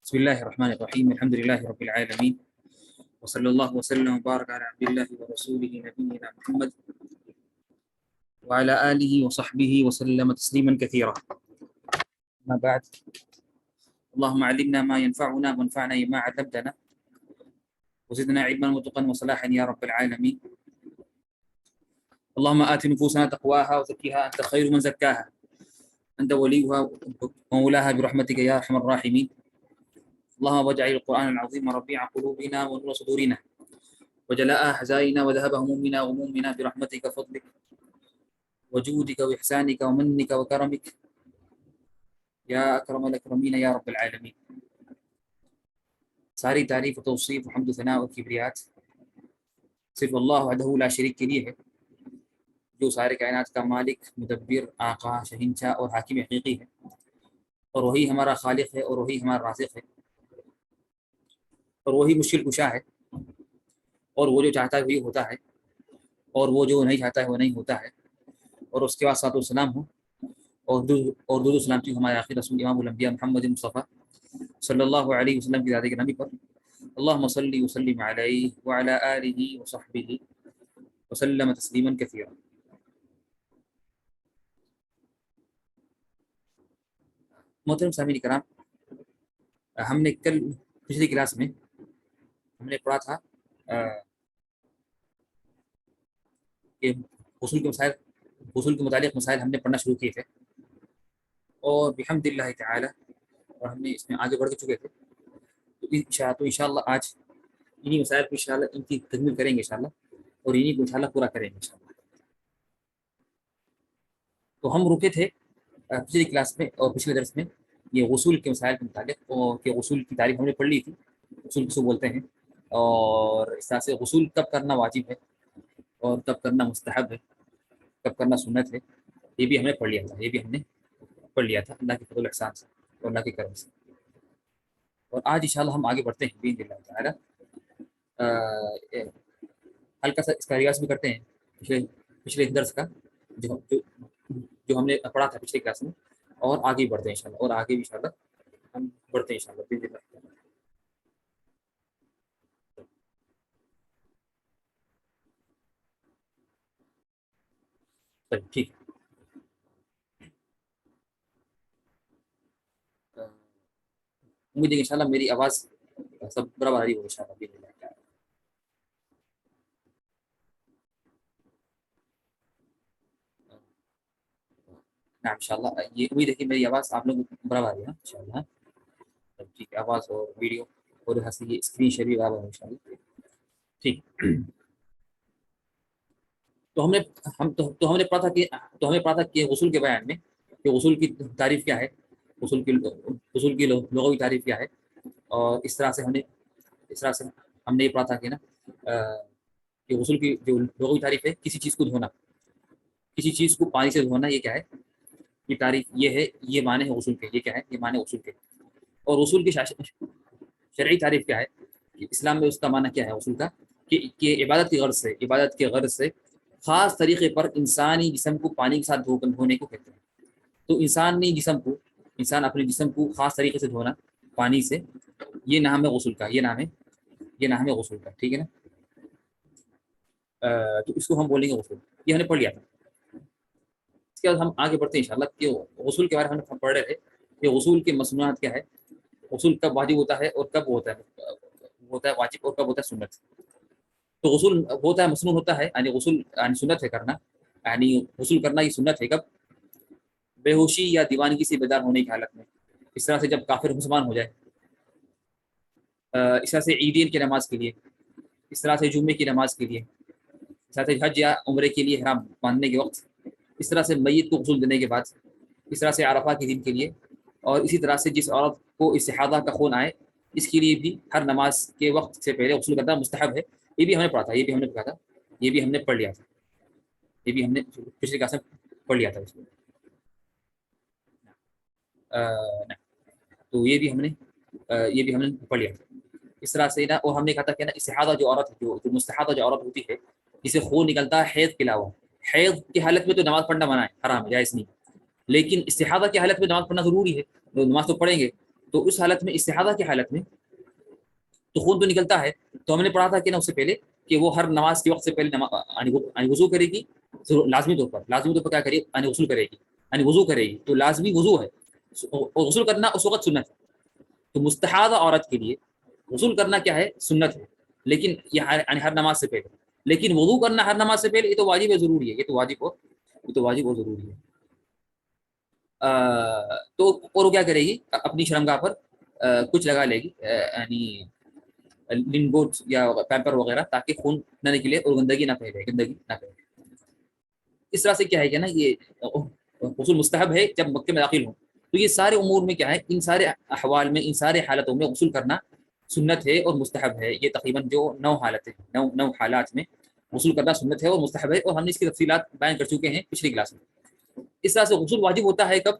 بسم الله الرحمن الرحيم. الحمد لله رب العالمين، وصلى الله وسلم وبارك على عبد الله ورسوله نبينا محمد وعلى آله وصحبه وسلم تسليما كثيرا. ما بعد، اللهم علمنا ما ينفعنا وانفعنا بما علمتنا وزدنا علما وتقا وصلاحا يا رب العالمين. اللهم آت نفوسنا تقواها وزكها أنت خير من زكاها أنت وليها ومولاها برحمتك يا أرحم الراحمين. اللهم واجعل القرآن العظيم ربيع قلوبنا ونور صدورنا وجلاء أحزاننا وذهب همومنا وغمومنا برحمتك فضلك وجودك وإحسانك ومنك وكرمك يا أكرم الأكرمين يا رب العالمين. ساری تعریف و توصیف و حمد و ثناء و کبریات صرف اللہ وحدہ لا شریک کے لیے ہے، جو سارے کائنات کا مالک، مدبر، آقا، شہنشاہ اور حاکم حقیقی ہے، اور وہی ہمارا خالق ہے، اور وہی ہمارا رازق ہے، اور وہی مشکل کشا ہے، اور وہ جو چاہتا ہے وہی ہوتا ہے، اور وہ جو نہیں چاہتا ہے وہ نہیں ہوتا ہے. اور اس کے بعد صلاۃ و سلام ہو اور درود و سلامتی ہمارے آخر رسول امام الانبیاء محمد مصطفیٰ صلی اللہ علیہ وسلم کی ذات گرامی پر. اللہم صلی وسلم علیہ وعلی آلہ وصحبہ وسلم تسلیما کثیرا. محترم سامعین کرام، ہم نے کل پچھلی کلاس میں ہم نے پڑھا تھا کہ اصول کے متعلق مسائل ہم نے پڑھنا شروع کیے تھے، اور بحمد اللہ تعالی اور ہم نے اس میں آگے بڑھ چکے تھے. تو انشاءاللہ آج انہی مسائل کو انشاءاللہ ان کی تکمیل کریں گے انشاءاللہ، اور انہی کو انشاءاللہ پورا کریں گے انشاءاللہ. تو ہم رکے تھے پچھلی کلاس میں اور پچھلے درس میں یہ غسول کے مسائل کے متعلق، اور کہ غسول کی تعریف ہم نے پڑھ لی تھی، غسول کسے بولتے ہیں، اور اس طرح سے غسول کب کرنا واجب ہے اور کب کرنا مستحب ہے، کب کرنا سنت ہے، یہ بھی ہم نے پڑھ لیا تھا اللہ کے فضل و احسان سے اور اللہ کے کرم سے. اور آج انشاءاللہ ہم آگے بڑھتے ہیں باذن اللہ تعالی. ہلکا سا اس کا ریاض بھی کرتے ہیں پچھلے درس کا جو ہم نے پڑھا تھا پچھلے کلاس میں، اور آگے بڑھتے ہیں انشاءاللہ، اور آگے بھی انشاءاللہ ہم بڑھتے ہیں انشاءاللہ باذن اللہ تعالی. ٹھیک ہے. امید ہے کہ انشاءاللہ میری آواز سب برابر آ رہی ہو انشاءاللہ باذن اللہ تعالی. نعم انشاءاللہ یہ امید ہے کہ میری آواز آپ لوگوں کو برابر آ رہی ہے انشاءاللہ. ٹھیک ہے، آواز اور ویڈیو اور یہاں سے یہ اسکرین شیئر بھی برابر ہے انشاءاللہ. ٹھیک. تو ہم نے پڑھا تھا کہ غسل کے بیان میں کہ غسل کی تعریف کیا ہے، غسل کی لغوی تعریف کیا ہے، اور اس طرح سے ہم نے یہ پڑھا تھا کہ نا کہ غسل کی جو لغوی تعریف ہے کسی چیز کو دھونا، کسی چیز کو پانی سے دھونا، یہ کیا ہے، یہ تعریف یہ ہے، یہ معنی ہے غسل کے، یہ کیا ہے، یہ معنی غسل کے. اور غسل کی شرعی تعریف کیا ہے کہ اسلام میں اس کا معنی کیا ہے غسل کا، کہ عبادت کے غرض سے خاص طریقے پر انسانی جسم کو پانی کے ساتھ دھونے کو کہتے ہیں. تو انسان اپنے جسم کو خاص طریقے سے دھونا پانی سے، یہ نام ہے غسل کا، یہ نام ہے غسل کا. ٹھیک ہے نا. تو اس کو ہم بولیں گے غسل. یہ ہم نے پڑھ لیا تھا. اس کے بعد ہم آگے بڑھتے ہیں انشاءاللہ کہ غسل کے بارے میں ہم پڑھ رہے تھے کہ غسل کے مسنونات کیا ہے، غسل کب واجب ہوتا ہے اور کب ہوتا ہے واجب، اور کب ہوتا ہے سنت. تو غسل ہوتا ہے مسنون ہوتا ہے، یعنی غسل یعنی سنت ہے کرنا، یعنی غسل کرنا یہ سنت ہے کب، بے ہوشی یا دیوانگی سے بیدار ہونے کی حالت میں. اس طرح سے جب کافر مسلمان ہو جائے، اس طرح سے عیدین کی نماز کے لیے، اس طرح سے جمعے کی نماز کے لیے، اس طرح سے حج یا عمرے کے لیے احرام باندھنے کے وقت، اس طرح سے میت کو غسل دینے کے بعد، اس طرح سے عرفہ کے دن کے لیے، اور اسی طرح سے جس عورت کو استحاضہ کا خون آئے اس کے لیے بھی ہر نماز کے وقت سے پہلے غسل کرنا مستحب ہے. یہ بھی ہم نے پڑھا تھا، یہ بھی ہم نے پڑھ لیا تھا، یہ بھی ہم نے پچھلی کلاس میں پڑھ لیا تھا اس میں. تو یہ بھی ہم نے پڑھ لیا تھا اس طرح سے نا. اور ہم نے کہا تھا کہ نا استحاضہ جو عورت جو مستحاضہ جو عورت ہوتی ہے جسے خون نکلتا ہے حیض کے علاوہ، حیض کی حالت میں تو نماز پڑھنا منع ہے، حرام ہے، جائز نہیں. لیکن استحاضہ کی حالت میں نماز پڑھنا ضروری ہے، نماز تو پڑھیں گے، تو اس حالت میں استحاضہ کی حالت میں تو خون تو نکلتا ہے، تو ہم نے پڑھا تھا کہ نا اس سے پہلے کہ وہ ہر نماز کے وقت سے پہلے وضو کرے گی، لازمی طور پر کیا کرے گی، غسل کرے گی، وضو کرے گی، تو لازمی وضو ہے، اور غسل کرنا اس وقت سنت ہے۔ تو مستحاضہ عورت کے لیے غسل کرنا کیا ہے، سنت ہے، لیکن یہ ہر نماز سے پہلے، لیکن وضو کرنا ہر نماز سے پہلے یہ تو واجب ہے، ضروری ہے، یہ تو واجب اور ضروری ہے۔ تو اور وہ کیا کرے گی، اپنی شرمگاہ پر کچھ لگا لے گی، یعنی لنگوٹ یا پیمپر وغیرہ، تاکہ خون نہ نکلے اور گندگی نہ پھیلے۔ اس طرح سے کیا ہے کہ نا یہ غسل مستحب ہے جب مکے میں داخل ہوں۔ تو یہ سارے امور میں کیا ہے، ان سارے احوال میں، ان سارے حالتوں میں غسل کرنا سنت ہے اور مستحب ہے۔ یہ تقریباً جو 9 حالتیں، 9 حالات میں غسل کرنا سنت ہے اور مستحب ہے، اور ہم نے اس کی تفصیلات بیان کر چکے ہیں پچھلی کلاس میں۔ اس طرح سے غسل واجب ہوتا ہے کب،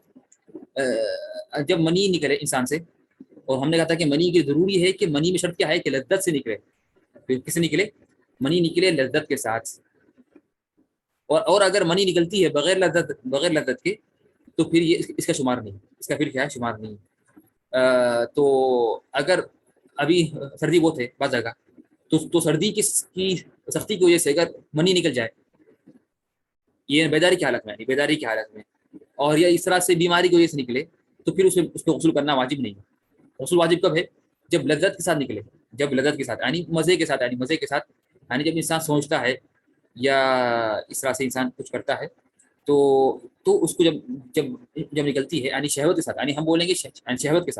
جب منی نکلے انسان سے، اور ہم نے کہا تھا کہ منی کی ضروری ہے کہ منی میں شرط کیا ہے کہ لذت سے نکلے، کس سے نکلے، منی نکلے لذت کے ساتھ، اور اگر منی نکلتی ہے بغیر لذت کے، تو پھر یہ اس کا شمار نہیں، اس کا پھر کیا ہے، شمار نہیں۔ تو اگر ابھی سردی بہت ہے بعض جگہ، تو سردی کی سختی کی وجہ سے اگر منی نکل جائے، یہ بیداری کی حالت میں اور یا اس طرح سے بیماری کی وجہ سے نکلے، تو پھر اس کو غسل کرنا واجب نہیں ہے۔ غسل واجب کب ہے، جب لذت کے ساتھ نکلے، جب لذت کے ساتھ، یعنی مزے کے ساتھ، یعنی جب انسان سوچتا ہے یا اس طرح سے انسان کچھ کرتا ہے، تو اس کو جب نکلتی ہے، یعنی شہوت کے ساتھ، یعنی ہم بولیں گے شہوت کے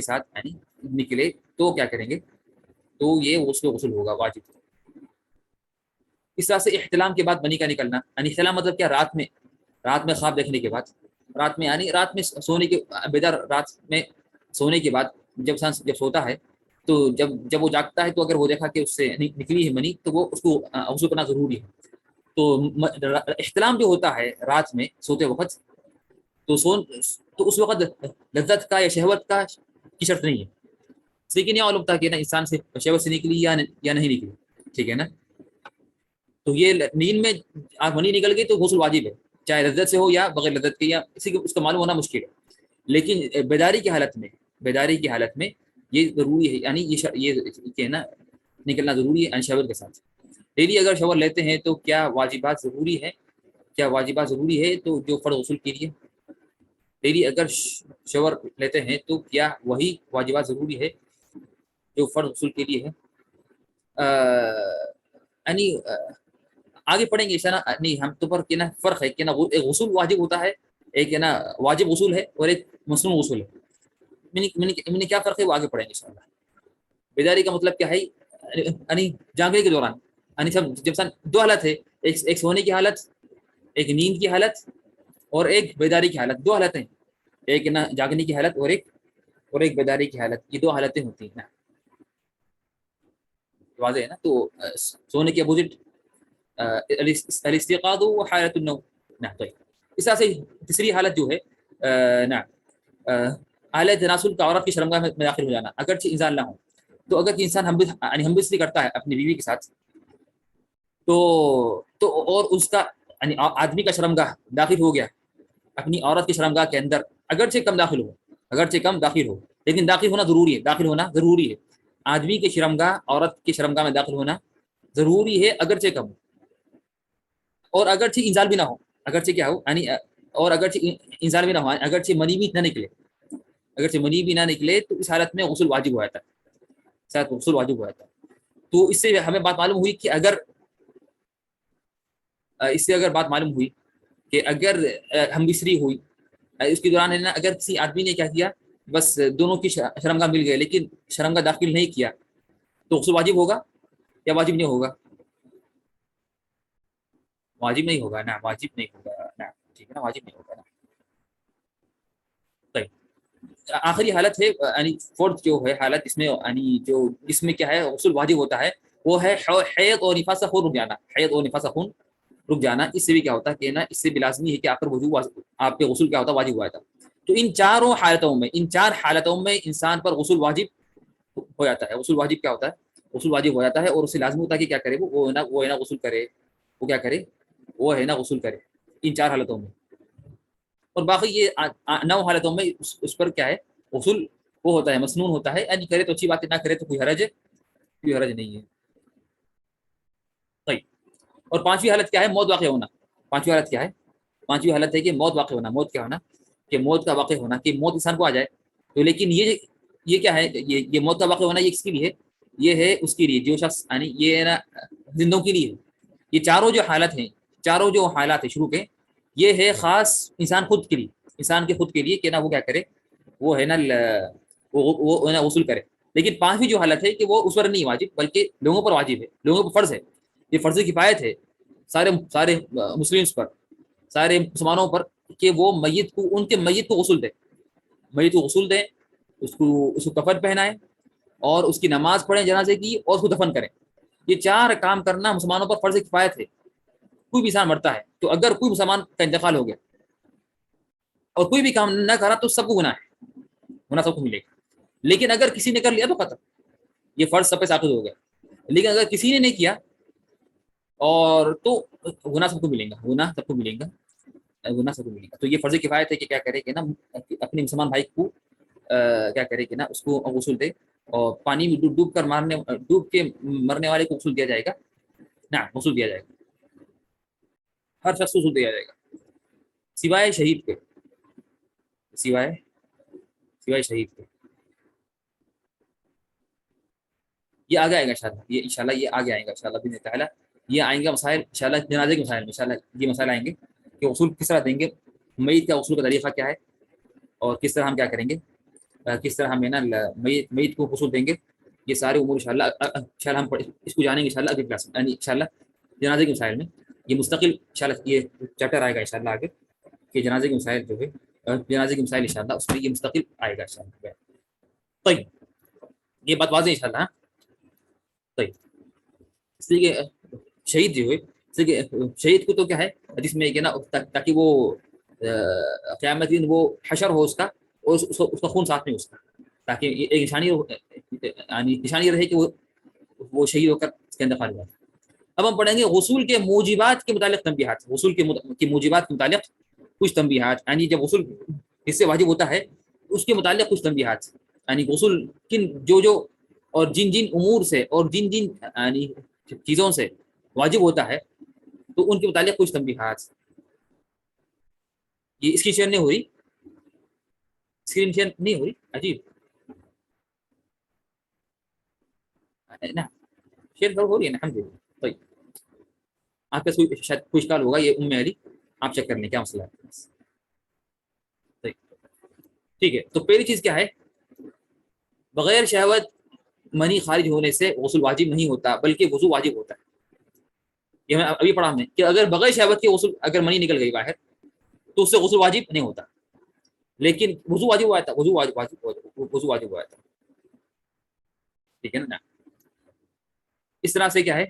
ساتھ یعنی نکلے، تو کیا کریں گے، تو یہ اس کو غسل ہوگا واجب۔ اس طرح سے احتلام کے بعد منی کا نکلنا، یعنی احتلام مطلب کیا، رات میں خواب دیکھنے کے بعد، رات میں سونے کے بیدار، رات میں سونے کے بعد جب سوتا ہے، تو جب وہ جاگتا ہے، تو اگر وہ دیکھا کہ اس سے نکلی ہے منی، تو وہ اس کو غسل کرنا ضروری ہے۔ تو احتلام جو ہوتا ہے رات میں سوتے وقت، تو اس وقت لذت کا یا شہوت کا کی شرط نہیں ہے، لیکن یہ معلوم تھا کہ نا انسان سے شہوت سے نکلی یا نہیں نکلی، ٹھیک ہے نا۔ تو یہ نیند میں منی نکل گئی تو غسل واجب ہے، چاہے لذت سے ہو یا بغیر لذت کے، یا اس کا معلوم ہونا مشکل ہے، لیکن بیداری کی حالت میں یہ ضروری ہے، یعنی یہ نا نکلنا ضروری ہے شاور کے ساتھ۔ ڈیلی اگر شاور لیتے ہیں تو کیا واجبات ضروری ہے، تو جو فرض غسل کے لیے ڈیلی اگر شاور لیتے ہیں تو کیا وہی واجبات ضروری ہے جو فرض غسل کے لیے ہے، یعنی آگے پڑھیں گے نا، نہیں ہم تو پر کہ نا فرق ہے کہ نا ایک غسل واجب ہوتا ہے، ایک ہے نا واجب غسل ہے، اور ایک مسنون غسل ہے۔ میں نے کیا فرق ہے وہ آگے پڑھیں گے انشاءاللہ۔ بیداری کا مطلب کیا ہے، یعنی جاگنے کے دوران، یعنی جب 2 حالت ہے، ایک سونے کی حالت، ایک نیند کی حالت، اور ایک بیداری کی حالت، 2 حالتیں، ایک نا جاگنے کی حالت اور ایک بیداری کی حالت، یہ 2 حالتیں ہوتی ہیں نا، واضح ہے نا۔ تو سونے کے اپوزٹ الاستيقاظ وحالة النوم، نعم طيب۔ اس طرح سے تیسری حالت جو ہے، نعم اعلی تناسل کا عورت کی شرمگاہ میں داخل ہو جانا، اگرچہ انزال نہ ہو، تو اگر انسان ہم بستری کرتا ہے اپنی بیوی کے ساتھ، تو اور اس کا یعنی آدمی کا شرمگاہ داخل ہو گیا اپنی عورت کی شرمگاہ کے اندر، اگرچہ کم داخل ہو، لیکن داخل ہونا ضروری ہے، آدمی کی شرمگاہ عورت کی شرمگاہ میں داخل ہونا ضروری ہے، اگرچہ کم، اور اگرچہ انزال بھی نہ ہو، اگرچہ کیا ہو، یعنی اور اگرچہ انزال بھی نہ ہو، اگرچہ منی بھی نہ نکلے، تو اس حالت میں غسل واجب ہو جاتا ہے۔ تو اس سے ہمیں بات معلوم ہوئی کہ اگر ہم بستری ہوئی اس کے دوران ہے نا، اگر کسی آدمی نے کیا کیا، بس دونوں کی شرمگاہ مل گئے لیکن شرمگاہ داخل نہیں کیا، تو غسل واجب ہوگا یا واجب نہیں ہوگا؟ واجب نہیں ہوگا نا، ٹھیک ہے نا، واجب نہیں ہوگا نا۔ طيب آخری حالت ہے، یعنی فورتھ جو ہے حالت، اس میں یعنی جو اس میں کیا ہے غسل واجب ہوتا ہے، وہ ہے حیض اور نفاس کا خون رک جانا۔ اس سے بھی کیا ہوتا ہے کہ نا، اس سے بھی لازمی ہے کہ آپ پہ غسل کیا ہوتا ہے، واجب ہوا تھا۔ تو ان 4 حالتوں میں انسان پر غسل واجب ہو جاتا ہے۔ غسل واجب کیا ہوتا ہے، غسل واجب ہو جاتا ہے، اور اسے لازمی ہوتا ہے کہ کیا کرے، وہ ہے نا غسل کرے، غسل کرے ان 4 حالتوں میں، اور باقی یہ 9 حالتوں میں اس پر کیا ہے، غسل وہ ہوتا ہے مسنون ہوتا ہے، یعنی کرے تو اچھی بات ہے، نہ کرے تو کوئی حرج ہے، کوئی حرج نہیں ہے. طيب. اور پانچویں حالت کیا ہے؟ موت واقع ہونا. پانچویں حالت کیا ہے؟ پانچویں حالت ہے کہ موت واقع ہونا. موت کیا ہونا؟ کہ موت کا واقع ہونا، کہ موت انسان کو آ جائے. تو لیکن یہ کیا ہے؟ یہ موت کا واقع ہونا یہ کس کے لیے ہے؟ یہ ہے اس کے لیے جو شخص یعنی یہ نا زندوں کے لیے. یہ چاروں جو حالت ہیں، چاروں جو حالات ہیں شروع کے، یہ ہے خاص انسان خود کے لیے، انسان کے خود کے لیے کہ نا وہ کیا کرے، وہ ہے نا وہ نا غسل کرے. لیکن پانچویں جو حالت ہے کہ وہ اس پر نہیں واجب بلکہ لوگوں پر واجب ہے، لوگوں پر فرض ہے. یہ فرض کفایت ہے سارے سارے مسلمس پر، سارے مسلمانوں پر، کہ وہ میت کو، ان کے میت کو غسل دے، میت کو غسل دیں، اس کو کفن پہنائیں، اور اس کی نماز پڑھیں جنازے کی، اور اس کو دفن کریں. یہ چار کام کرنا مسلمانوں پر فرض کفایت ہے. کوئی بھی انسان مرتا ہے تو اگر کوئی مسلمان کا انتقال ہو گیا اور کوئی بھی کام نہ کرا تو سب کو گناہ ہے، گناہ سب کو ملے گا. لیکن اگر کسی نے کر لیا تو ختم، یہ فرض سب پہ ثابت ہو گیا. لیکن اگر کسی نے نہیں کیا اور تو گناہ سب کو ملے گا، گناہ سب کو ملے گا، گناہ سب کو ملے گا. تو یہ فرض کفایت ہے کہ کیا کرے کہ نا اپنے مسلمان بھائی کو کیا کرے کہ نا اس کو غسل دے، اور پانی میں ڈوب کر ڈوب کے مرنے والے کو غسل دیا جائے گا. نہ غسل دیا جائے گا، ہر شخص کو غسل دیا جائے گا سوائے شہید کے، سوائے شہید کے. یہ آگے آئے گا انشاءاللہ، یہ انشاءاللہ یہ آگے آئے گا انشاءاللہ باذن تعالیٰ. یہ آئیں گے مسائل انشاءاللہ جنازے کے مسائل میں، انشاءاللہ یہ مسائل آئیں گے کہ غسل کس طرح دیں گے، میت کا غسل کا طریقہ کیا ہے، اور کس طرح ہم کیا کریں گے، کس طرح ہم نا میت کو غسل دیں گے. یہ سارے امور انشاءاللہ ہم اس کو جانیں گے انشاءاللہ اگلی کلاس میں، یعنی انشاءاللہ جنازے کے مسائل میں. یہ مستقل انشاءاللہ یہ چیپٹر آئے گا انشاءاللہ آگے، کہ جنازے کے مسائل جو ہے، جنازے کے مسائل انشاءاللہ اس میں یہ مستقل آئے گا انشاءاللہ. طيب یہ بات واضح انشاءاللہ. طيب اس لیے کہ شہید جو ہے، شہید کو تو کیا ہے جس میں کہ نا تاکہ وہ قیامت دن وہ حشر ہو اس کا، اور اس کا خون ساتھ میں اس کا، تاکہ یہ ایک نشانی یعنی نشانی رہے کہ وہ شہید ہو کر اس کے انتقال ہوا. اب ہم پڑھیں گے غسول کے موجبات کے متعلق تنبیہات. غسول کے موجبات کے متعلق کچھ تنبیہات، یعنی جب غسل اس سے واجب ہوتا ہے اس کے متعلق کچھ تنبیہات، یعنی غسل کن جو اور جن امور سے اور جن یعنی چیزوں سے واجب ہوتا ہے تو ان کے متعلق کچھ تنبیہات. یہ اسکرین شیئر نہیں ہو رہی، اسکرین شیئر نہیں ہو رہی، عجیب نا، شیئر ہو رہی ہے نا، الحمدللہ. طيب آپ کا شاید کوئی اشکال ہوگا، یہ علی آپ چیک کر لیں کیا مسئلہ ہے. طيب ٹھیک ہے. تو پہلی چیز کیا ہے، بغیر شہوت منی خارج ہونے سے غسل واجب نہیں ہوتا بلکہ وضو واجب ہوتا ہے. یہ میں ابھی پڑھا ہم نے کہ اگر بغیر شہوت کے غسل، اگر منی نکل گئی باہر تو اس سے غسل واجب نہیں ہوتا، لیکن وضو واجب ہوا تھا، وضو واجب ہوا تھا. ٹھیک ہے نا. اس طرح سے کیا ہے،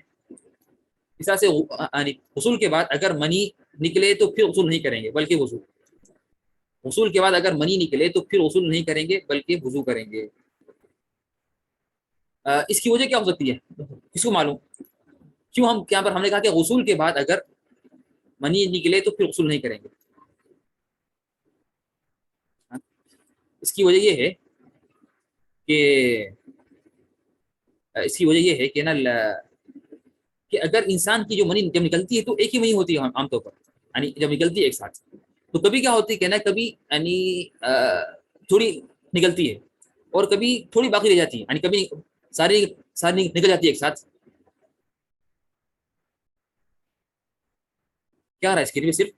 اس طرح سے یعنی غسل کے بعد اگر منی نکلے تو پھر غسل نہیں کریں گے بلکہ وضو. غسل کے بعد اگر منی نکلے تو پھر غسل نہیں کریں گے بلکہ وضو کریں گے. اس کی وجہ کیا ہو سکتی ہے، کس کو معلوم؟ کیوں یہاں پر ہم نے کہا کہ غسل کے بعد اگر منی نکلے تو پھر غسل نہیں کریں گے؟ اس کی وجہ یہ ہے کہ نا کہ اگر انسان کی جو منی جب نکلتی ہے تو ایک ہی منی ہوتی ہے عام طور پر، یعنی جب نکلتی ہے ایک ساتھ، تو کبھی کیا ہوتی ہے کہ نا کبھی یعنی تھوڑی نکلتی ہے اور کبھی تھوڑی باقی رہ جاتی ہے، یعنی کبھی ساری نکل جاتی ہے ایک ساتھ. کیا رہا ہے اسکرین میں صرف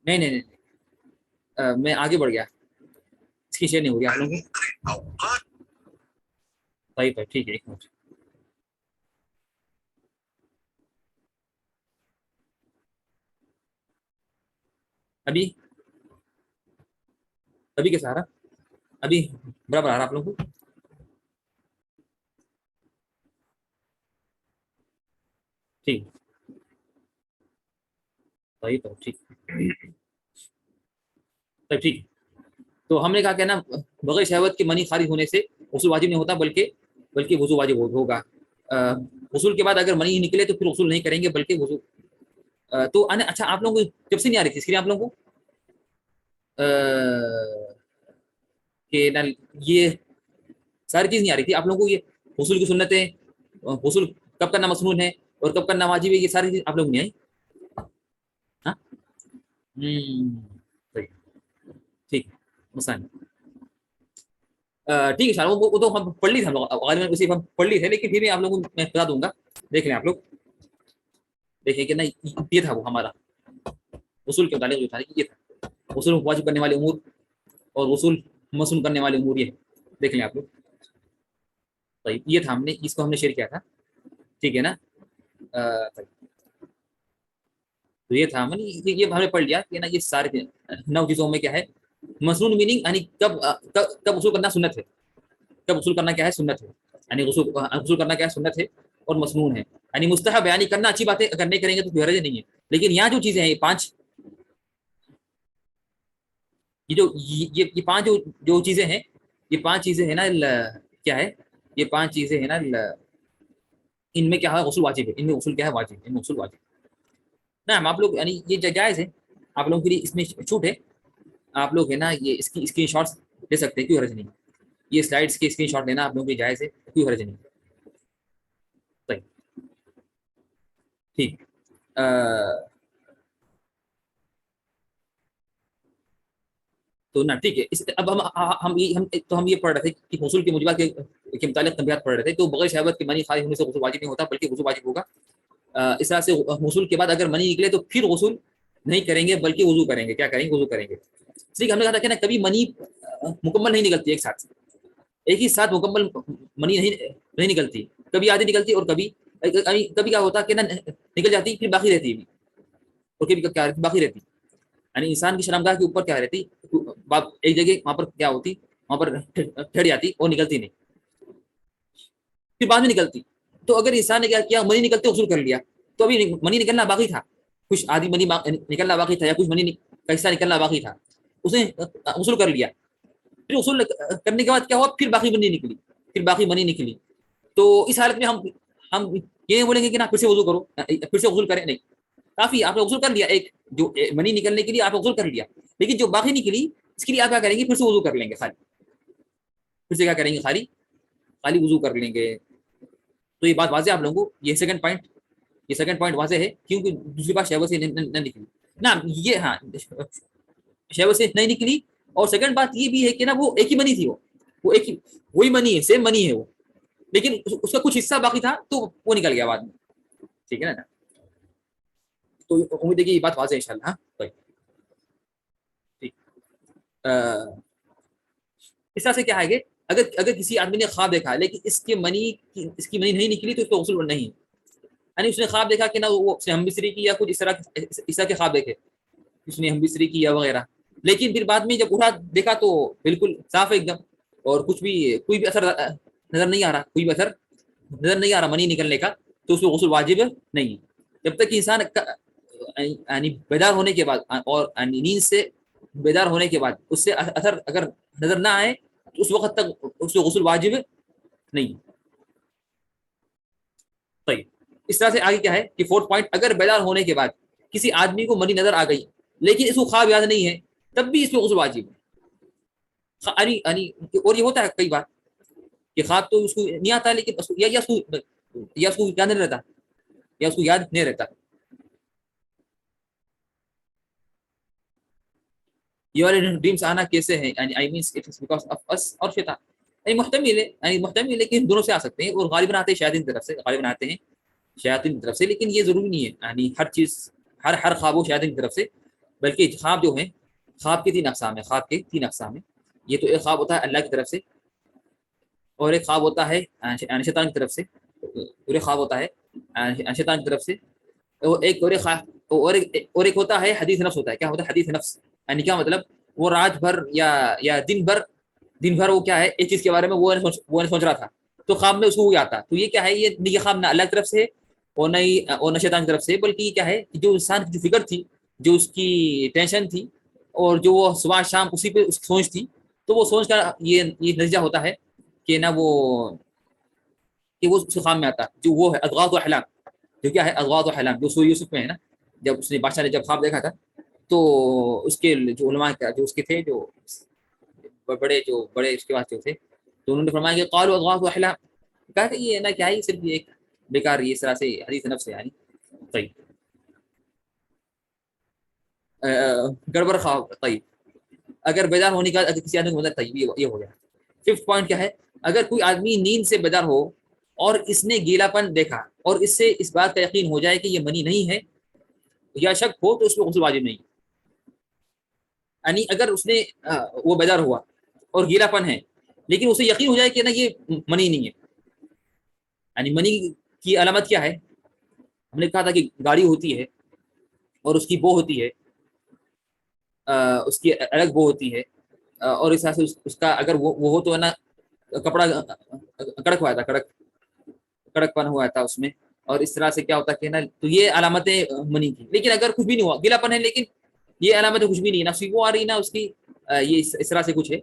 نہیں میں آگے بڑھ گیا، اس کی شیئر نہیں ہو رہی آپ لوگوں کو. طيب ٹھیک ہے، ایک منٹ. ابھی کیسا آ رہا، ابھی برابر آ رہا آپ لوگوں کو؟ ٹھیک. طيب ٹھیک. طيب ٹھیک. تو ہم نے کہا کہ نا بغیر شہوت کے منی خارج ہونے سے غسل واجب نہیں ہوتا بلکہ وضو واجب ہوگا. غسل کے بعد اگر منی نکلے تو پھر غسل نہیں کریں گے بلکہ وضو تو اچھا آپ لوگوں کو جب سے نہیں آ رہی تھی اسکرین آپ لوگوں کو کہ نا یہ ساری چیز نہیں آ رہی تھی آپ لوگوں کو، یہ حصول کی سنتیں، حصول کب کرنا مسنون ہے اور کب کرنا واجب ہے، یہ ساری چیز آپ لوگ نہیں آئی؟ ہاں صحیح، ٹھیک مسائل ٹھیک ہے سر، وہ تو ہم پڑھ لی تھے ہم لوگ غالباً اسی ہم پڑھ لی تھے، لیکن پھر بھی آپ لوگوں کو میں بتا دوں گا، دیکھ لیں آپ لوگ، دیکھیں کہ نا یہ تھا وہ ہمارا اصول کے متعلق جو تھا یہ تھا اصول واجب کرنے والے امور اور اصول مسنون کرنے والے امور، یہ دیکھ لیں آپ لوگ. طيب یہ تھا ہم نے اس کو ہم نے شیئر کیا تھا، ٹھیک ہے نا. طيب تو یہ تھا ہم نے یہ ہم نے پڑھ لیا کہ نا یہ سارے 9 چیزوں میں کیا ہے مسنون میننگ، یعنی کب کب اصول کرنا سنت ہے، کب اصول کرنا کیا ہے سنت ہے، یعنی اصول کرنا کیا ہے سنت ہے اور مسنون ہے، یعنی مستحب ہے، یعنی کرنا اچھی بات ہے، اگر نہیں کریں گے تو کوئی حرج نہیں ہے. لیکن یہاں جو چیزیں ہیں یہ 5 یہ 5 جو چیزیں ہیں، یہ 5 چیزیں ہیں نا کیا ہے، یہ 5 چیزیں ہیں نا ان میں کیا ہے غسل واجب ہے، ان میں غسل کیا ہے واجب، ان میں غسل واجب. نعم آپ لوگ یعنی یہ جائز ہے آپ لوگوں کے لیے، اس میں چھوٹ ہے، آپ لوگ ہے نا یہ اس کی اسکرین شاٹس لے سکتے ہیں، کوئی حرج نہیں. یہ سلائڈس کے اسکرین شاٹ لینا آپ لوگوں کی جائز ہے، کوئی حرج نہیں. طيب ٹھیک تو نا ٹھیک ہے. اب ہم یہ پڑھ رہے تھے کہ حصول کے موجبات کے متعلق تنبیہات پڑھ رہے تھے. تو بغیر شہوت کے منی خارج ہونے سے غسل واجب نہیں ہوتا بلکہ غسل واجب ہوگا اس طرح سے غسل کے بعد اگر منی نکلے تو پھر غسل نہیں کریں گے بلکہ وضو کریں گے. کیا کریں گے؟ وضو کریں گے. اس لیے ہم نے کہا تھا کہ نا کبھی منی مکمل نہیں نکلتی ایک ساتھ، ایک ہی ساتھ مکمل منی نہیں نکلتی، کبھی آدھی نکلتی اور کبھی کبھی کیا ہوتا کہ نا نکل جاتی پھر باقی رہتی ہے، اور کبھی کیا باقی رہتی، یعنی انسان کی شرمگاہ کے اوپر کیا رہتی ایک جگہ وہاں پر کیا ہوتی، وہاں پر ٹھہر جاتی اور نکلتی نہیں، پھر بعد میں نکلتی. تو اگر انسان نے کیا کیا منی نکلتے غسل کر لیا تو ابھی منی نکلنا باقی تھا، کچھ آدھی منی نکلنا باقی تھا یا کچھ منی کا حصہ نکلنا باقی تھا، اس نے غسل کر لیا. پھر غسل کرنے کے بعد کیا ہوا، پھر باقی منی نکلی، پھر باقی منی نکلی. تو اس حالت میں ہم یہ بولیں گے کہ نا پھر سے وضو کرو، پھر سے غسل کریں؟ نہیں، کافی آپ نے غسل کر لیا، ایک جو منی نکلنے کے لیے آپ نے غسل کر لیا، لیکن جو باقی نکلی اس کے لیے آپ کیا کریں گے، پھر سے وضو کر لیں گے، خالی پھر سے کیا کریں گے، خالی وضو کر لیں گے. تو یہ بات واضح آپ لوگوں کو، یہ سیکنڈ پوائنٹ واضح ہے، کیونکہ دوسری بات شہوت سے نہ نکلی نا. یہ ہاں شہوت سے نہیں نکلی، اور سیکنڈ بات یہ بھی ہے کہ نا وہ ایک ہی منی تھی، وہ ایک ہی وہی منی ہے، سیم منی ہے وہ، لیکن اس کا کچھ حصہ باقی تھا تو وہ نکل گیا بعد میں. ٹھیک ہے نا. تو امید ہے کہ یہ بات واضح ہے انشاءاللہ. ہاں ٹھیک. اس طرح سے کیا ہے کہ اگر کسی آدمی نے خواب دیکھا لیکن اس کی منی نہیں نکلی تو اس کو غسل نہیں، یعنی اس نے خواب دیکھا کہ نا وہ اس نے ہم بستری کی یا کچھ اس طرح کے خواب دیکھے، اس نے ہم بستری کی یا وغیرہ، لیکن پھر بعد میں جب اٹھا دیکھا تو بالکل صاف ہے ایک دم، اور کچھ بھی کوئی بھی اثر نظر نہیں آ رہا، کوئی بھی اثر نظر نہیں آ رہا منی نکلنے کا، تو اس کو غسل واجب نہیں. جب تک کہ انسان یعنی بیدار ہونے کے بعد اور نیند سے بیدار ہونے کے بعد اس سے اثر اگر نظر نہ آئے تو اس وقت تک اس کو غسل واجب نہیں. طيب اس طرح سے آگے کیا ہے کہ فورتھ پوائنٹ، اگر بیدار ہونے کے بعد کسی آدمی کو منی نظر آ گئی لیکن اس کو خواب یاد نہیں ہے تب بھی اس کو غسل واجب ہے. اور یہ ہوتا ہے کئی بار کہ خواب تو اس کو نہیں آتا لیکن یا اس کو یاد نہیں رہتا، یا اس کو یاد نہیں رہتا. یہ والے ڈریمس آنا کیسے ہیں، یعنی I means it is because of اس اور شیطان، یعنی محتمل ہے کہ دونوں سے آ سکتے ہیں، اور غالباً آتے ہیں شیاطین کی طرف سے، غالباً آتے ہیں شیاطین کی طرف سے، لیکن یہ ضروری نہیں ہے یعنی ہر چیز ہر خواب ہو شیاطین کی طرف سے، بلکہ خواب جو ہیں خواب کے 3 اقسام ہیں، خواب کے 3 اقسام ہیں. یہ تو ایک خواب ہوتا ہے اللہ کی طرف سے، اور ایک خواب ہوتا ہے شیطان کی طرف سے، اور ایک خواب ہوتا ہے شیطان کی طرف سے، اور ایک ہوتا ہے حدیث نفس ہوتا ہے. کیا ہوتا ہے حدیث نفس، یعنی کیا مطلب وہ رات بھر یا دن بھر وہ کیا ہے ایک چیز کے بارے میں وہ نہیں سوچ رہا تھا تو خواب میں اس کو وہ آتا. تو یہ کیا ہے، یہ خواب نہ اللہ کی طرف سے اور نہ شیطان کی طرف سے، بلکہ یہ کیا ہے جو انسان کی جو فکر تھی، جو اس کی ٹینشن تھی، اور جو وہ صبح شام اسی پہ اس کی سوچ تھی، تو وہ سوچ کا یہ نتیجہ ہوتا ہے کہ نہ وہ اس خواب میں آتا جو وہ ہے اضغاث و احلام، جو کیا ہے اضغاث و احلام جو سورہ یوسف میں ہے نا، جب اس نے بادشاہ نے جب خواب دیکھا تھا تو اس کے جو علماء جو اس کے تھے جو بڑے اس کے بعد جو تھے تو انہوں نے فرمایا کہ قالوا اضغاث احلام، کہا کہ یہ نا کیا ہے، صرف یہ ایک بیکار یہ اس طرح سے حدیث نفس ہے یعنی. طيب گڑبڑ خواب. طيب اگر بیدار ہونے کا اگر کسی آدمی کو مطلب طيب یہ ہو گیا. ففتھ پوائنٹ کیا ہے، اگر کوئی آدمی نیند سے بیدار ہو اور اس نے گیلا پن دیکھا اور اس سے اس بات کا یقین ہو جائے کہ یہ منی نہیں ہے یا شک ہو تو اس میں غسل واجب نہیں. یعنی اگر اس نے وہ بیدار ہوا اور گیلا پن ہے لیکن اسے یقین ہو جائے کہ نا یہ منی نہیں ہے. یعنی منی کی علامت کیا ہے، ہم نے کہا تھا کہ گاڑی ہوتی ہے اور اس کی بو ہوتی ہے، اس کی الگ بو ہوتی ہے، اور اس طرح سے اس کا اگر وہ ہو تو ہے نا کپڑا کڑک ہوا تھا، کڑک پن ہوا تھا اس میں، اور اس طرح سے کیا ہوتا کہ نا تو یہ علامتیں منی کی. لیکن اگر کچھ بھی نہیں ہوا، گیلا پن ہے لیکن یہ علامتیں کچھ بھی نہیں، نہ وہ آ رہی نہ اس کی یہ اس طرح سے کچھ ہے،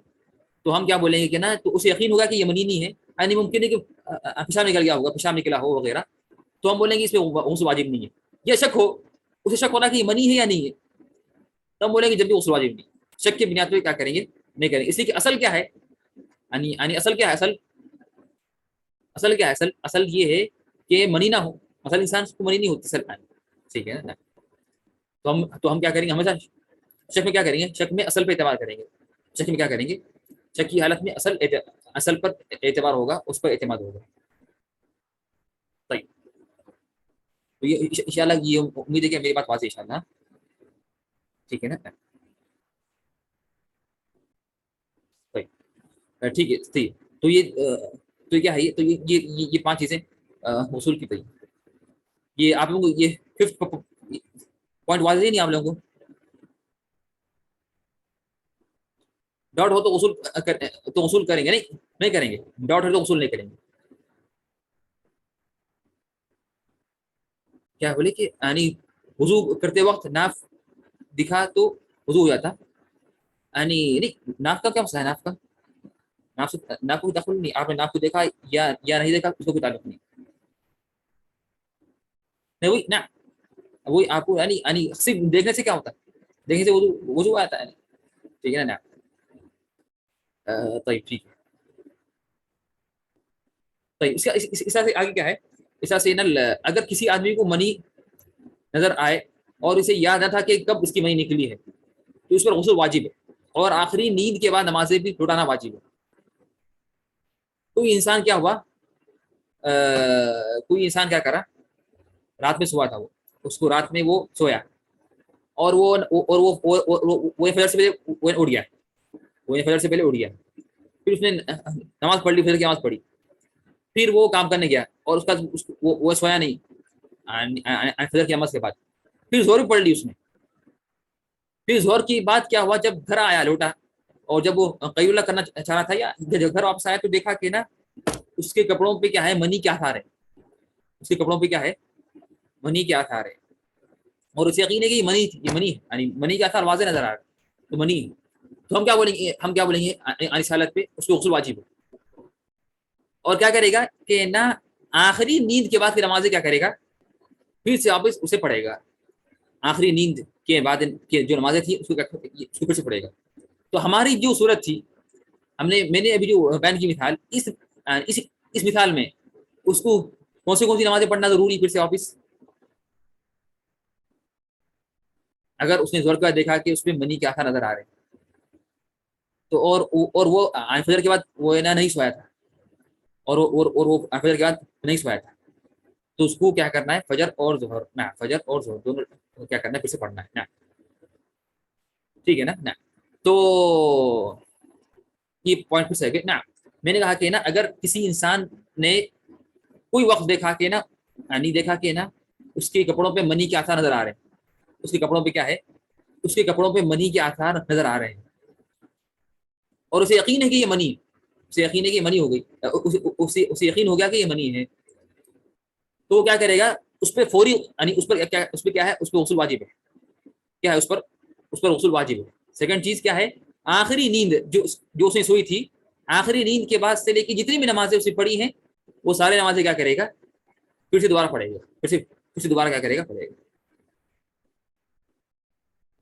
تو ہم کیا بولیں گے کہ نا تو اسے یقین ہوگا کہ یہ منی نہیں ہے. یعنی ممکن ہے کہ پیشاب نکل گیا ہوگا، پیشاب نکلا ہو وغیرہ، تو ہم بولیں گے اس پہ غسل واجب نہیں ہے. یہ شک ہو، اسے شک ہونا کہ یہ منی ہے یا نہیں ہے، تو ہم بولیں گے جب بھی غسل واجب نہیں. شک کی بنیاد پہ کیا کریں گے، نہیں کریں گے. اس لیے کہ اصل کیا ہے، یعنی اصل کیا ہے، اصل کیا ہے، اصل یہ ہے کہ منی نہ ہو. اصل انسان کو منی نہیں ہوتی اصل. ٹھیک ہے نا. تو ہم کیا کریں گے، ہمیشہ شک میں کیا کریں گے، شک میں اصل پہ اعتبار کریں گے. شک میں کیا کریں گے، شک کی حالت میں اصل پر اعتبار ہوگا، اس پر اعتماد ہوگا. طيب تو یہ انشاءاللہ یہ امید ہے کہ میری بات واضح ہے انشاءاللہ. ٹھیک ہے نا. ٹھیک ہے. تو یہ تو کیا ہے، تو یہ 5 چیزیں اصول کی تھی. یہ آپ لوگوں کو یہ 5th پوائنٹ واضح نہیں آپ لوگوں کو. ڈاؤٹ ہو تو اصول کریں گے، نہیں کریں گے. ڈاؤٹ ہے تو اصول نہیں کریں گے. کیا بولے کہ یعنی وضو کرتے وقت ناف دکھا تو وضو ہو جاتا. یعنی نہیں، ناف کا کیا مسئلہ ہے، ناف کو دخل نہیں. آپ نے ناف کو دیکھا یا نہیں دیکھا اس کو کوئی تعلق نہیں. نہیں وہی نا، وہی آپ کو یعنی صرف دیکھنے سے کیا ہوتا ہے، دیکھنے سے وضو آتا ہے. ٹھیک ہے نا. طيب ٹھیک ہے. طيب اس طرح سے آگے کیا ہے، اس طرح سے نا اگر کسی آدمی کو منی نظر آئے اور اسے یاد نہ تھا کہ کب اس کی منی نکلی ہے تو اس پر غسل واجب ہے، اور آخری نیند کے بعد نمازیں بھی لوٹانا واجب ہے. کوئی انسان کیا ہوا، کوئی انسان کیا کرا، رات میں سوا تھا، وہ اس کو رات میں وہ سویا اور وہ فجر سے پہلے اڑ گیا، وہ فجر سے پہلے اڑ گیا. پھر اس نے نماز پڑھ لی، فجر کی نماز پڑھی، پھر وہ کام کرنے گیا اور اس کا وہ سویا نہیں فجر کی نماز کے بعد. پھر زور پڑھ لی اس نے. پھر زور کی بات کیا ہوا، جب گھر آیا لوٹا اور جب وہ قیلولہ کرنا چاہ رہا تھا یا جب گھر واپس آیا تو دیکھا کہ نا اس کے کپڑوں پہ کیا ہے، منی کے آثار ہے. اس کے کپڑوں پہ کیا ہے، منی کے آثار ہے. اور اسے یقین ہے کہ یہ منی تھی، یہ منی ہے، یعنی منی کے آثار واضح نظر آ رہا ہے تو منی ہے. تو ہم کیا بولیں گے اس حالت پہ اس کو غسل واجب ہے. اور کیا کرے گا کہ نا آخری نیند کے بعد پھر نمازیں کیا کرے گا، پھر سے واپس اسے پڑھے گا. آخری نیند کے بعد جو نمازیں تھیں اس کو پھر سے پڑھے گا. تو ہماری جو صورت تھی، میں نے ابھی جو بیان کی مثال، اس مثال میں اس کو کون سی نمازیں پڑھنا ضروری پھر سے واپس، اگر اس نے زور کا دیکھا کہ اس میں منی کے آثار نظر آ رہے ہیں تو اور وہ فجر کے بعد وہ نہیں سویا تھا اور وہ فجر کے بعد نہیں سویا تھا، تو اس کو کیا کرنا ہے، فجر اور ظہر دونوں کیا کرنا ہے، پھر سے پڑھنا ہے نا. ٹھیک ہے نا. تو یہ پوائنٹ پھر سے ہے نا. میں نے کہا کہ نا اگر کسی انسان نے کوئی وقت دیکھا کہ نا نہیں دیکھا کہ نا اس کے کپڑوں پہ منی کے آثار نظر آ رہے ہیں، اس کے کپڑوں پہ کیا ہے، اس کے کپڑوں پہ منی کے آثار نظر آ رہے ہیں اور اسے یقین ہے کہ یہ منی ہے، اسے یقین ہے کہ یہ منی ہو گئی، اسے یقین ہو گیا کہ یہ منی ہے، تو وہ کیا کرے گا، اس پہ فوری یعنی اس پہ کیا ہے، اس پہ غسل واجب ہے. کیا ہے، اس پر غسل واجب ہے. سیکنڈ چیز کیا ہے، آخری نیند جو اس نے سوئی تھی، آخری نیند کے بعد سے لے کے جتنی بھی نمازیں اسے پڑھی ہیں وہ سارے نمازیں کیا کرے گا، پھر سے دوبارہ پڑھے گا، پھر سے دوبارہ کیا کرے گا، پڑھے گا.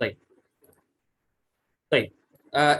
طيب طيب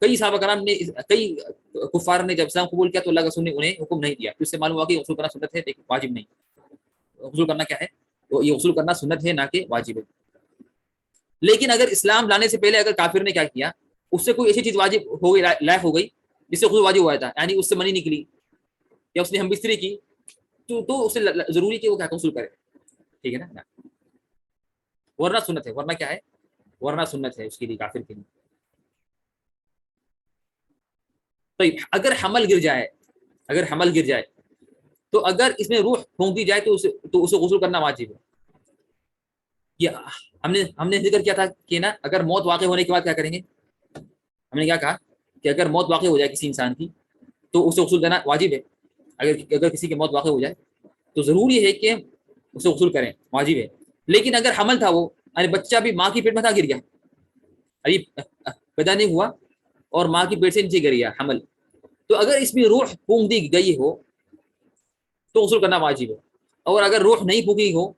کئی صحابہ کرام نے، کئی کفار نے جب اسلام قبول کیا تو اللہ کے رسول نے انہیں حکم نہیں دیا، اس سے معلوم ہوا کہ غسل کرنا سنت ہے لیکن واجب نہیں. غسل کرنا کیا ہے؟ تو یہ غسل کرنا سنت ہے نہ کہ واجب ہے. لیکن اگر اسلام لانے سے پہلے اگر کافر نے کیا کیا، اس سے کوئی ایسی چیز واجب ہو گئی، لائق ہو گئی جس سے غسل واجب ہوا تھا، یعنی اس سے منی نکلی یا اس نے ہم بستری کی، تو اسے ضروری کہ وہ کیا غسل کرے. ٹھیک ہے نا، ورنہ سنت ہے. ورنہ کیا ہے؟ ورنہ سنت ہے اس کے لیے، کافر کے لیے. تو اگر حمل گر جائے، اگر حمل گر جائے تو اگر اس میں روح پھونک دی جائے تو اسے غسل کرنا واجب ہے. یہ ہم نے ذکر کیا تھا کہ نا اگر موت واقع ہونے کے بعد کیا کریں گے. ہم نے کیا کہا کہ اگر موت واقع ہو جائے کسی انسان کی تو اسے غسل کرنا واجب ہے. اگر کسی کی موت واقع ہو جائے تو ضروری ہے کہ اسے غسل کریں، واجب ہے. لیکن اگر حمل تھا، وہ یعنی بچہ بھی ماں کی پیٹ میں تھا، گر گیا، ابھی پیدا نہیں ہوا اور ماں کی پیٹ سے نیچے گر گیا حمل، تو اگر اس میں روح پھونک دی گئی ہو تو غسل کرنا واجب ہے. اور اگر روح نہیں پھونکی ہو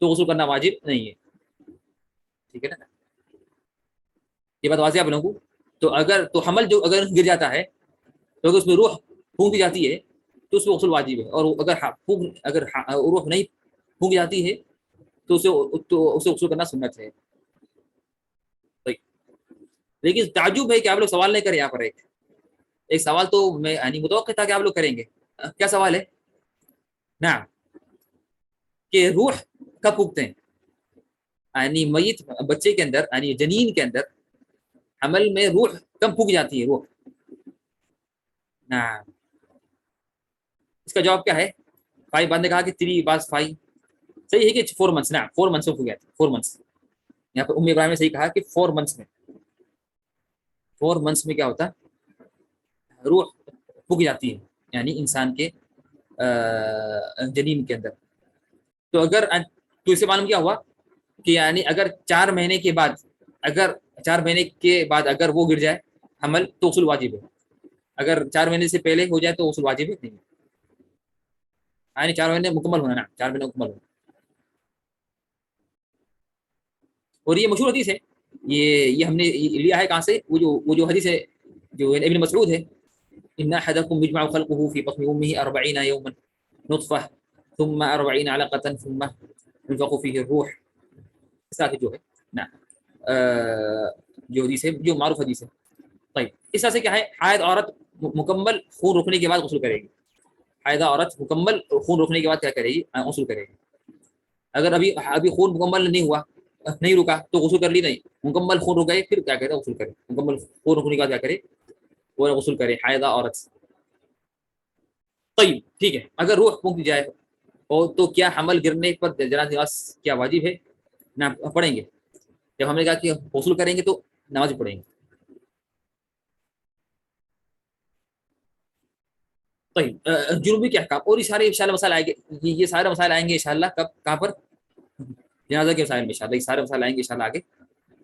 تو غسل کرنا واجب نہیں ہے. ٹھیک ہے نا، یہ بات واضح ہے آپ لوگوں کو. تو اگر تو حمل جو اگر گر جاتا ہے تو اگر اس میں روح پھونک دی جاتی ہے تو اس میں غسل واجب ہے. اور اگر روح نہیں پھونک جاتی ہے تو اسے غسل کرنا سنت ہے. لیکن تعجب ہے کہ آپ لوگ سوال نہیں کریں. یہاں پر ایک سوال تو میں یعنی متوقع تھا کہ آپ لوگ کریں گے. کیا سوال ہے؟ نعم، کہ روح کب پھونکتے ہیں؟ یعنی میت بچے کے اندر، یعنی جنین کے اندر حمل میں روح کب پھونک جاتی ہے روح؟ نعم، اس کا جواب کیا ہے؟ 5 بعد نے کہا کہ 3 بعد 5 صحیح ہے کہ 4 منتھس. نعم 4 منتھس میں پھونک جاتی ہے. 4 منتھس. یہاں پر ابراہیم نے صحیح کہا کہ 4 منتھس میں. 4 منتھس میں کیا ہوتا ہے؟ روح پھونک جاتی ہے، یعنی انسان کے جنین کے اندر. تو اگر تو اسے معلوم کیا ہوا کہ یعنی اگر 4 مہینے کے بعد، اگر 4 مہینے کے بعد اگر وہ گر جائے حمل تو غسل واجب ہے. اگر 4 مہینے سے پہلے ہو جائے تو غسل واجب ہے نہیں. یعنی 4 مہینے مکمل ہونا نا، 4 مہینے مکمل ہونا. اور یہ مشہور حدیث ہے، یہ ہم نے لیا ہے کہاں سے؟ وہ جو حدیث ہے جو ابن مسعود ہے، ان احدکم یجمع خلقه في بطن امه 40 يوما نطفه ثم 40 علقه ثم ينفخ فيه الروح. اس طرح جو ہے نا جو حدیث ہے، جو معروف حدیث ہے. طيب اس طرح سے کیا ہے؟ حائض عورت مکمل خون روکنے کے بعد غسل کرے گی. حائضہ عورت مکمل خون روکنے کے بعد کیا کرے گی؟ غسل کرے گی. اگر ابھی خون مکمل نہیں ہوا، نہیں رکا تو غسل کر لی نہیں. مکمل خون رک گئے پھر کیا کرے؟ غسل کرے. مکمل خون رکنے کے بعد کیا کرے؟ وہ غسل کرے حائضہ عورت. طيب ٹھیک ہے، اگر روح پھونک دی جائے تو کیا حمل گرنے پر جنازہ نماز کیا واجب ہے؟ نہ پڑھیں گے. جب ہم نے کہا کہ غسل کریں گے تو نماز پڑھیں گے. طيب جنوبی کے احکام اور یہ سارے انشاءاللہ مسائل آئیں گے. یہ سارے مسائل آئیں گے انشاءاللہ کب، کہاں پر؟ جنازہ کے مسائل میں. انشاءاللہ یہ سارے مسائل آئیں گے انشاءاللہ آگے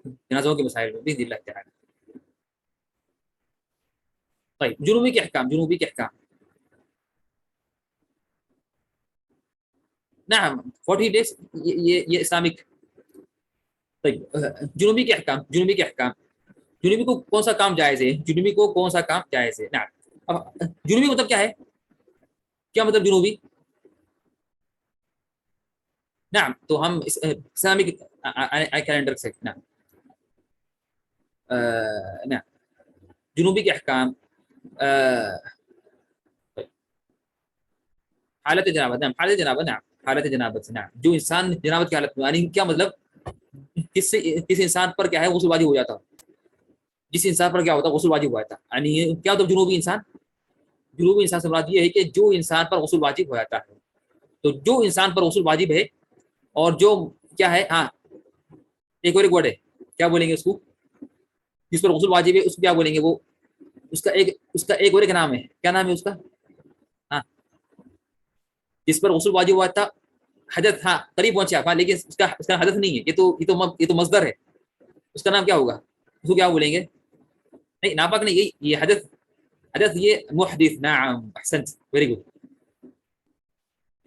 جنازوں کے مسائل میں باذن اللہ تعالی. طيب جنوبی کے احکام، جنوبی کے احکام. نعم 40 days یہ اسلامک. طيب جنوبی کے احکام، جنوبی کے احکام. جنوبی کو کون سا کام جائز ہے؟ جنوبی کو کون سا کام جائز ہے؟ نعم. اب جنوبی مطلب کیا ہے؟ کیا مطلب جنوبی؟ نعم تو ہم اسلامک کیلنڈر سے. نعم نعم جنوبی کے احکام. حالت جنابت. نعم حالت جنابت. نعم حالت جنابت. نعم جو انسان جنابت کی حالت میں، یعنی کیا مطلب؟ کس انسان پر کیا ہے؟ غسل واجب ہو جاتا. جس انسان پر کیا ہوتا؟ غسل واجب ہو جاتا. یعنی کیا مطلب جنوبی انسان؟ جنوبی انسان سے مراد یہ ہے کہ جو انسان پر غسل واجب ہو جاتا ہے. تو جو انسان پر غسل واجب ہے اور جو کیا ہے، ہاں ایک اور ایک ورڈ ہے، کیا بولیں گے اس کو؟ جس پر غسل واجب ہے اس کو کیا بولیں گے؟ وہ اس کا ایک اور ایک نام ہے. کیا نام ہے اس کا؟ ہاں جس پر غسل واجب ہوا تھا حدث. ہاں قریب پہنچا. ہاں لیکن اس کا حدث نہیں ہے. یہ تو مصدر ہے. اس کا نام کیا ہوگا؟ اس کو کیا بولیں گے؟ نہیں ناپاک نہیں، یہ حدث. حدث یہ محدث. نعم احسنت ویری گڈ.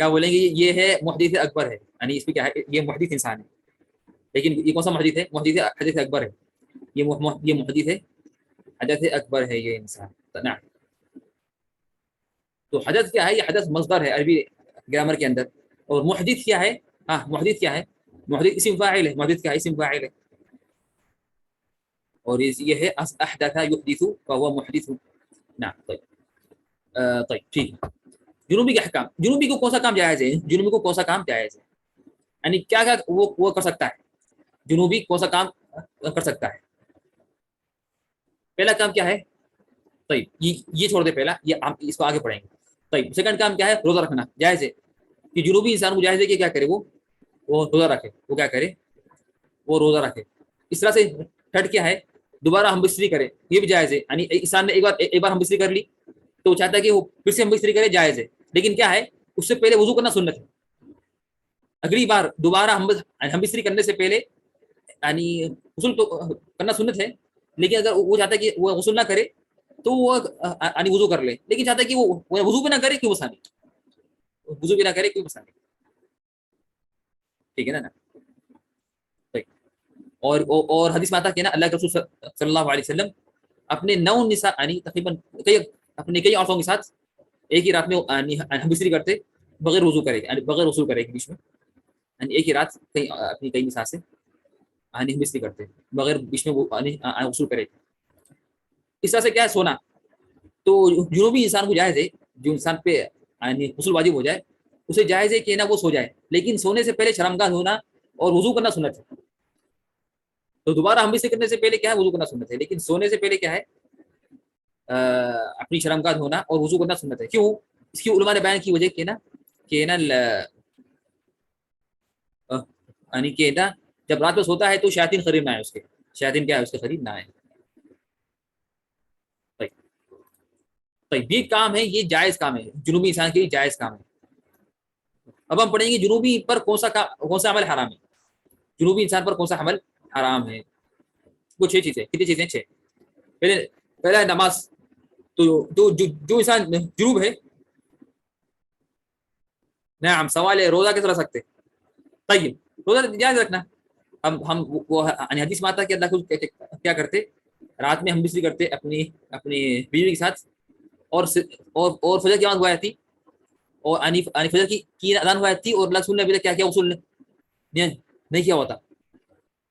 کیا بولیں گے؟ یہ ہے محدث اکبر ہے. یعنی اس میں کیا ہے؟ یہ محدث انسان ہے. لیکن یہ کون سا محدث ہے؟ محدث حدث اکبر ہے. یہ محدث ہے، حدث اکبر ہے یہ انسان. نعم. تو حدث کیا ہے؟ یہ حدث مصدر ہے عربی گرامر کے اندر. اور محدث کیا ہے؟ ہاں محدث کیا ہے؟ محدث اسم فاعل ہے. محدث کیا ہے؟ اسم فاعل ہے. اور یہ ہے احدث يحدث فهو محدث. نعم. طيب طيب ٹھیک ہے. جنوبی کے احکام. جنوبی کو کون سا کام جائز ہے؟ جنوبی کو کون سا کام جائز ہے؟ یعنی کیا کیا وہ کر سکتا ہے؟ جنوبی کون سا کام کر سکتا ہے؟ پہلا کام کیا ہے؟ طيب یہ چھوڑ دے پہلا، یہ ہم اس کو آگے پڑھیں گے. طيب سیکنڈ کام کیا ہے؟ روزہ رکھنا جائز ہے. کہ جنوبی انسان کو جائز ہے کہ کیا کرے؟ وہ روزہ رکھے. وہ کیا کرے؟ وہ روزہ رکھے. اس طرح سے تھرڈ کیا ہے؟ دوبارہ ہم بستری کرے. یہ بھی جائز ہے. یعنی انسان نے ایک بار ہم بستری کر لی تو وہ چاہتا ہے کہ وہ پھر سے ہم بستری کرے، جائز ہے. لیکن کیا ہے؟ اس سے پہلے وضو کرنا سنت ہے. اگلی بار دوبارہ ہم بستری کرنے سے پہلے یعنی غسل تو کرنا سنت ہے، لیکن اگر وہ چاہتا ہے کہ وہ غسل نہ کرے تو وہ یعنی وضو کر لے. لیکن چاہتا ہے کہ وہ وضو بھی نہ کرے، کیوں مسانی؟ وضو بھی نہ کرے، کیوں مسانی؟ ٹھیک ہے نا. اور حدیث میں آتا کہ نا اللہ کے رسول صلی اللہ علیہ وسلم اپنے 9 نساء یعنی تقریباً اپنے کئی عورتوں کے ساتھ ایک ہی رات میں بستری کرتے بغیر وضو کرے، یعنی بغیر غسل کرے کے بیچ میں. یعنی ایک ہی رات اپنی کئی نساء سے بستری کرتے بغیر بیچ میں غسل کرے. اس طرح سے کیا ہے؟ سونا. تو جنوبی انسان کو جائز ہے، جو انسان پہ یعنی غسل واجب ہو جائے اسے جائز ہے کہ نا وہ سو جائے، لیکن سونے سے پہلے شرمگاہ دھونا اور وضو کرنا سنت ہے. تو دوبارہ ہم بستری کرنے سے پہلے کیا ہے؟ وضو کرنا سنت ہے. لیکن سونے سے پہلے کیا ہے؟ اپنی شرمگاہ دھونا اور وضو کرنا سنت ہے. کیوں؟ اس کی علماء نے بیان کی وجہ کہ نا یعنی کہ نا جب رات میں سوتا ہے تو شیاطین قریب نہ آئے اس کے. شیاطین کیا ہے؟ اس کے قریب نہ آئے. طيب یہ کام ہے، یہ جائز کام ہے، جنوبی انسان کے لیے جائز کام ہے. اب ہم پڑھیں گے جنوبی پر کون سا عمل حرام ہے. جنوبی انسان پر کون سا عمل حرام ہے؟ وہ 6 چیزیں. کتنی چیزیں؟ 6. پہلا ہے نماز. تو جو انسان جنوب ہے، نعم سوال ہے روزہ کیسے رکھ سکتے؟ طيب روزہ جائز رکھنا. ہم وہ حدیث میں آتا کہ اللہ کیا کرتے؟ رات میں ہم بستری کرتے اپنی بیوی کے ساتھ اور فجر کی آواز ہوا جاتی اور فجر کی اذان ہوا جاتی اور اللہ رسول نے کیا اصول نہیں کیا ہوتا.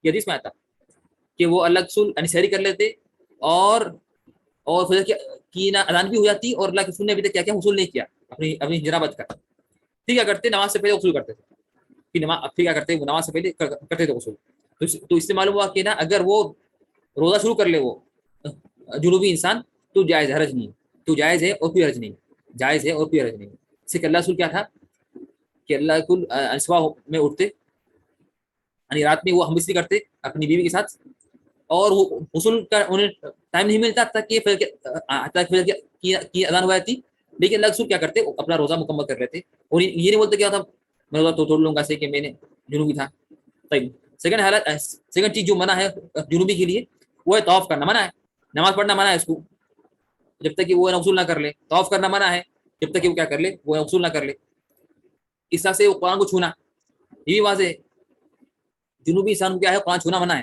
یہ حدیث میں آتا کہ وہ اللہ رسول سحری کر لیتے اور فجر کی اذان بھی ہو جاتی اور اللہ رسول نے ابھی تک کیا اصول نہیں کیا اپنی جنابت کا. پھر کیا کرتے؟ نماز سے پہلے غسل کرتے تھے. پھر کیا کرتے؟ وہ نماز سے پہلے کرتے تھے غسل. تو اس سے معلوم ہوا کہ نا اگر وہ روزہ شروع کر لے وہ جنوبی انسان تو جائز حرج نہیں. تو جائز ہے اور کوئی حرج نہیں. جائز ہے اور کوئی حرج نہیں. اس سے اللہ رسول کیا تھا کہ اللہ کل صبح میں اٹھتے یعنی رات میں وہ ہم بستری کرتے اپنی بیوی کے ساتھ اور وہ غسل کا انہیں ٹائم نہیں ملتا تک کہ فجر کی اذان ہو جاتی. لیکن اللہ رسول کیا کرتے؟ اپنا روزہ مکمل کر لیتے اور یہ نہیں بولتے کیا تھا میں روزہ توڑ لوں گا سے کہ میں نے جنوبی تھا. طيب سیکنڈ چیز جو منع ہے جنوبی کے لیے وہ ہے طواف کرنا منع ہے. نماز پڑھنا منع ہے اس کو جب تک کہ وہ غسل نہ کر لے. طواف کرنا منع ہے جب تک کہ وہ کیا کر لے؟ وہ غسل نہ کر لے. اس طرح سے وہ قرآن کو چھونا یہ بھی واضح ہے. جنوبی انسان کو کیا ہے؟ قرآن چھونا منع ہے.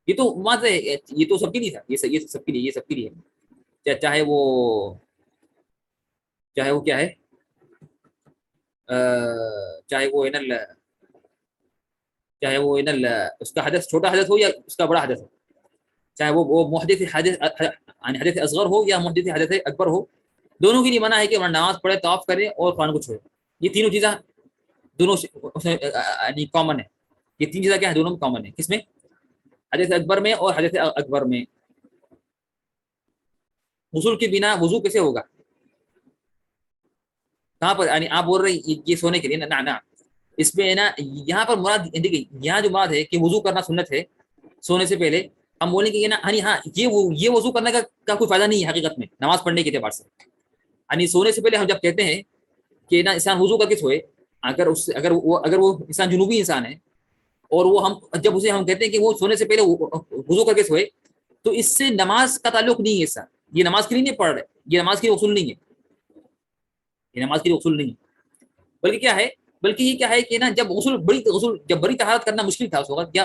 یہ تو واضح ہے، یہ تو سب کے لیے تھا. یہ سب کے لیے چاہے وہ کیا ہے چاہے وہ اس کا حدث چھوٹا حدث ہو یا اس کا بڑا حدث ہو، چاہے وہ محدث حدث اصغر ہو یا محدث حدث اکبر ہو، دونوں کے لیے منع ہے کہ نماز پڑھے، طواف کرے اور قرآن کو چھوڑے. یہ تینوں چیزیں دونوں کامن ہے. یہ 3 چیزیں کیا ہے؟ دونوں میں کامن ہے. کس میں؟ حدث اکبر میں اور حدث اکبر میں. غسل کے بنا وضو کیسے ہوگا؟ کہاں پر؟ یعنی آپ بول رہے یہ سونے کے لیے نا اس میں نا یہاں پر مراد دیکھیے، یہاں جو مراد ہے کہ وضو کرنا سنت ہے سونے سے پہلے، ہم بولیں گے نا ہاں یہ وضو کرنے کا کوئی فائدہ نہیں ہے حقیقت میں نماز پڑھنے کے اعتبار سے. یعنی سونے سے پہلے ہم جب کہتے ہیں کہ نا انسان وضو کر کے سوئے، اگر وہ انسان جنوبی انسان ہے اور وہ جب اسے ہم کہتے ہیں کہ وہ سونے سے پہلے وضو کر کے سوئے تو اس سے نماز کا تعلق نہیں ہے. یہ نماز کے لیے نہیں پڑھ رہے، یہ نماز کے اصول نہیں ہے. یہ نماز کے لیے اصول نہیں ہے بلکہ کیا ہے؟ بلکہ یہ کیا ہے کہ نا جب بڑی طہارت کرنا مشکل تھا اس وقت، یا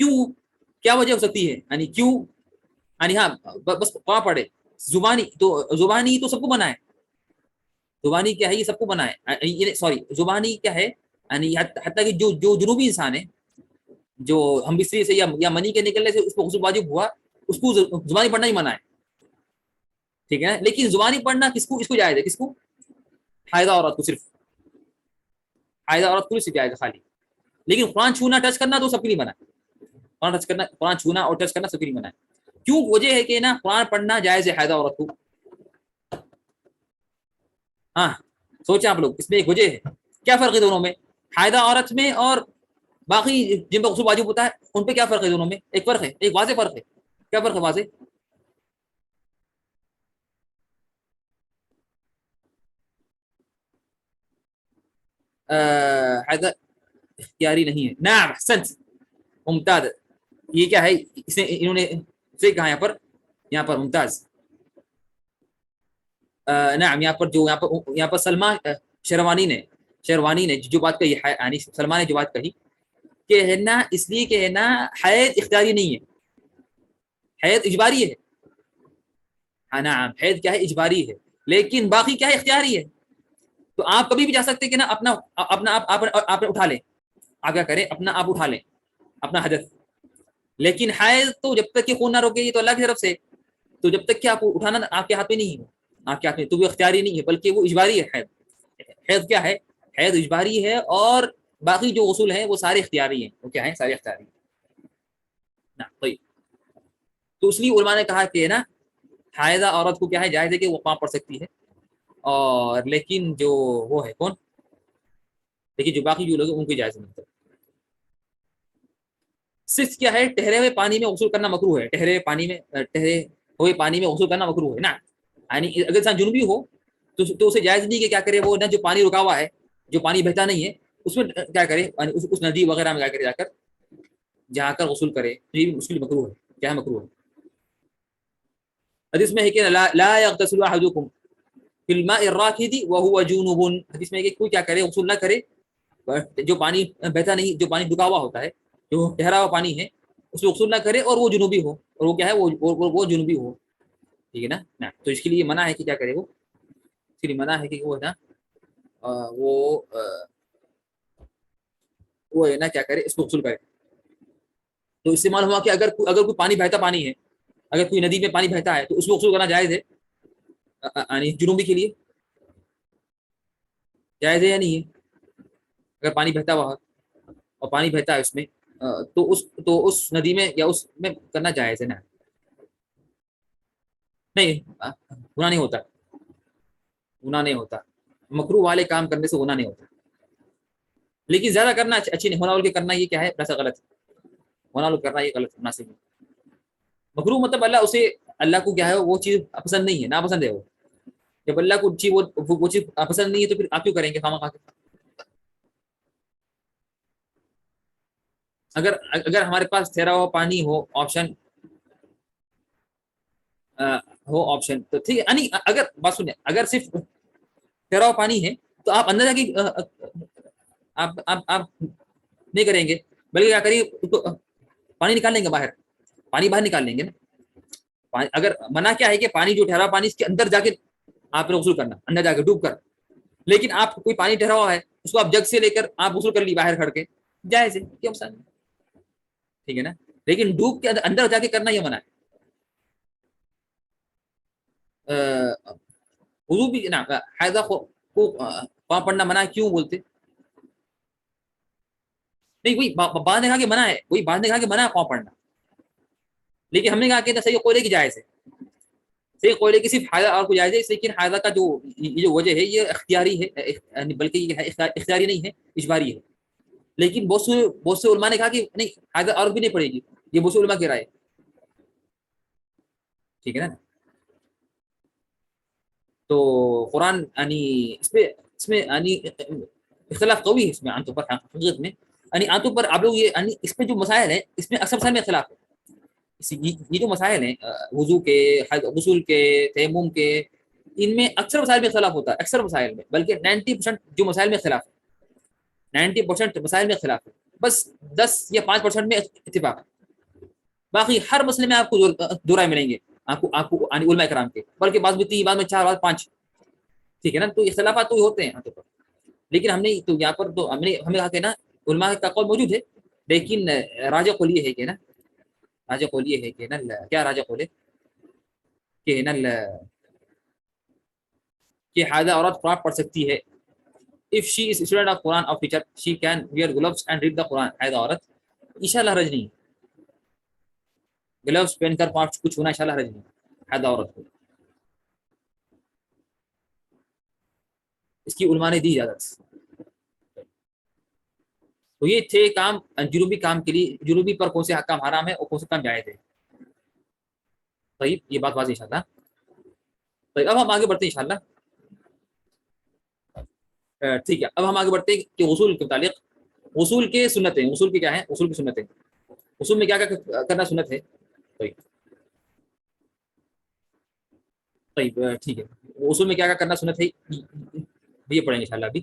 کیوں کیا وجہ ہو سکتی ہے یعنی کیوں یعنی ہاں بس کہاں پڑھے زبانی تو سب کو بنا ہے زبانی کیا ہے یہ سب کو بنا ہے سوری زبانی کیا ہے یعنی حتیٰ کہ جو جنوبی انسان ہے جو ہم بستری سے یا منی کے نکلنے سے اس کو غسل واجب ہوا اس کو زبانی پڑھنا ہی منع ہے ٹھیک ہے نا لیکن زبانی پڑھنا کس کو اس کو جائز ہے کس کو حائضہ عورت کو صرف حائضہ عورت کو صرف جائز ہے خالی لیکن قرآن چھونا ٹچ کرنا تو سب کے لیے منع ہے قرآن چھونا اور ٹچ کرنا سب کے لیے منع ہے کیوں وجہ ہے کہ نا قرآن پڑھنا جائز ہے حائضہ عورت کو ہاں سوچیں آپ لوگ اس میں ایک وجہ ہے کیا فرق ہے دونوں میں حائضہ عورت میں اور باقی جن پہ غسل واجب ہوتا ہے ان پہ کیا فرق ہے دونوں میں ایک فرق ہے ایک واضح فرق ہے کیا فرق ہے واضح حائضہ اختیاری نہیں ہے نعم احسنت ممتاز یہ کیا ہے اس نے انہوں نے سے کہا یہاں پر ممتاز نعم یہاں پر سلمہ شیروانی نے جو بات کہی یعنی سلمان نے جو بات کہی کہ ہے نا اس لیے کہ ہے نا حید اختیاری نہیں ہے حید اجباری ہے ہاں نعم حید کیا ہے اجباری ہے لیکن باقی کیا ہے اختیاری ہے تو آپ کبھی بھی جا سکتے کہ نا اپنا آپ اٹھا لیں آپ کیا کریں اپنا آپ اٹھا لیں اپنا حدث لیکن حید تو جب تک کہ خون نہ روکے یہ تو اللہ کی طرف سے تو جب تک کہ آپ کو اٹھانا آپ کے ہاتھ میں نہیں ہے آپ کے ہاتھ میں تو وہ اختیاری نہیں ہے بلکہ وہ اجباری ہے حید کیا ہے حید اجباری ہے اور باقی جو غسل ہیں وہ سارے اختیاری ہیں وہ کیا ہیں سارے اختیاری ہیں تو اس لیے علماء نے کہا کہ نا حائضہ عورت کو کیا ہے جائز ہے کہ وہ وہاں پڑھ سکتی ہے اور لیکن جو وہ ہے کون لیکن جو باقی جو لوگ ہیں ان کی جائز نہیں ہے صرف کیا ہے ٹھہرے ہوئے پانی میں غسل کرنا مکروہ ہے ٹھہرے ہوئے پانی میں غسل کرنا مکروہ ہے نا یعنی اگر انسان جنوبی ہو تو اسے جائز نہیں کہ کیا کرے وہ نہ جو پانی رکا ہوا ہے جو پانی بہتا نہیں ہے اس میں کیا کرے اس ندی وغیرہ میں جا کر جا کر غسل کرے یہ بھی مشکل مکروہ ہے کیا ہے مکروہ ہے حدیث میں ہے کہ لا يغتسل احدكم في الماء الراكد وهو جنوب حدیث میں ہے کہ کوئی کیا کرے غسل نہ کرے جو پانی بہتا نہیں جو پانی ڈکا ہوا ہوتا ہے جو ٹھہرا ہوا پانی ہے اس میں غسل نہ کرے اور وہ جنوبی ہو اور وہ کیا ہے وہ جنوبی ہو ٹھیک ہے نا تو اس کے لیے منع ہے کہ کیا کرے وہ اس کے لیے منع ہے کہ وہ ہے نا وہ ہے نا کیا کرے اس کو غسل کرے تو اس سے معلوم ہوا کہ اگر کوئی پانی بہتا پانی ہے اگر کوئی ندی میں پانی بہتا ہے تو اس کو غسل کرنا جائز ہے یعنی جنوبی کے لیے جائز ہے یا نہیں ہے اگر پانی بہتا ہوا اور پانی بہتا ہے اس میں تو اس ندی میں یا اس میں کرنا جائز ہے نا نہیں گناہ نہیں ہوتا گناہ نہیں ہوتا مکروہ والے کام کرنے سے گناہ نہیں ہوتا لیکن زیادہ کرنا اچھی نہیں ہونا بول کے کرنا یہ کیا ہے ایسا غلط ہونا بول کرنا یہ غلط مناسب ہے مکروہ مطلب اللہ کو کیا ہے وہ چیز پسند نہیں ہے ناپسند ہے وہ جب اللہ کو وہ چیز پسند نہیں ہے تو پھر آپ کیوں کریں گے خواہ خواہ اگر ہمارے پاس ٹھہرا ہوا پانی ہو آپشن تو ٹھیک ہے یعنی اگر بات سنیں اگر صرف ٹھہرا ہوا پانی ہے تو آپ اندر جا کے آپ نہیں کریں گے بلکہ کیا کریے پانی نکال لیں گے پانی باہر نکال لیں گے نا اگر منع کیا ہے کہ پانی جو ٹھہرا پانی اس کے اندر جا کے آپ نے غسل کرنا اندر جا کے ڈوب کر لیکن آپ کوئی پانی ٹھہرا ہوا ہے اس کو آپ جگ سے لے کر آپ غسل کر لی باہر کھڑ کے جائز ہے کیا مسئلہ نہیں ٹھیک ہے نا لیکن ڈوب کے اندر جا کے کرنا یہ منع ہے وضو بھی نا حائضہ کو پاؤں پڑنا منع کیوں بولتے نہیں وہی بعد نے کہا کہ منع ہے وہی بعد نے کہا کہ منع ہے پاؤں پڑنا لیکن ہم نے کہا کہ صحیح کوئلے کی جائز ہے صحیح کوئلے کی صرف حائضہ اور کو جائز ہے لیکن حائضہ کا جو وجہ ہے یہ اختیاری ہے بلکہ یہ اختیاری نہیں ہے اجباری ہے لیکن بہت سے علماء نے کہا کہ نہیں حائضہ اور بھی نہیں پڑے گی یہ بہت سے علماء کی رائے ٹھیک ہے نا تو قرآن یعنی اس میں یعنی اختلاف قوی ہے اس میں عام طور پر حقیقت میں یعنی عام طور پر آپ لوگ یہ اس میں جو مسائل ہیں اس میں اکثر مسائل میں اختلاف ہے یہ جو مسائل ہیں وضو کے غسل کے تیمم کے ان میں اکثر مسائل میں اختلاف ہوتا ہے اکثر مسائل میں بلکہ 90% جو مسائل میں اختلاف ہے 90% مسائل میں اختلاف ہے بس 10 یا 5% میں اتفاق ہے، باقی ہر مسئلے میں آپ کو دو رائے ملیں گے، آپ کو علماء کرام کے، بلکہ بعض میں 3، بعض میں 4، بعض 5، ٹھیک ہے نا، تو اختلافات تو ہوتے ہیں یہاں پر، لیکن ہم نے تو یہاں پر تو ہمیں کہا کہ نا علماء کا قول موجود ہے، لیکن راجہ قول یہ ہے کہ نا، راجہ قول یہ ہے کہ نا، کیا راجہ قول ہے کہ نا کہ حاضہ عورت قرآن پڑھ سکتی ہے. If she is a student of Quran of teacher, she can wear gloves and read the Quran. حاضہ عورت انشاءاللہ حرج نہیں، گلوز پہن کر پانچ کچھ ہونا انشاءاللہ حرج نہیں حاضہ عورت کو، اس کی علماء نے دی اجازت. تو یہ تھے کام جنوبی کام کے لیے، جنوبی پر کون سے کام حرام ہے اور کون سے کام جائز ہے. طيب یہ بات واضح انشاءاللہ. طيب اب ہم آگے بڑھتے ہیں انشاءاللہ. ٹھیک ہے، اب ہم آگے بڑھتے ہیں کہ غسل کے متعلق، غسل کے سنتیں، غسل کی کیا ہیں، غسل کی سنتیں، غسل میں کیا کیا کرنا سنت ہے. طيب طيب ٹھیک ہے، غسل میں کیا کیا کرنا سنت ہے یہ پڑھیں گے انشاءاللہ ابھی.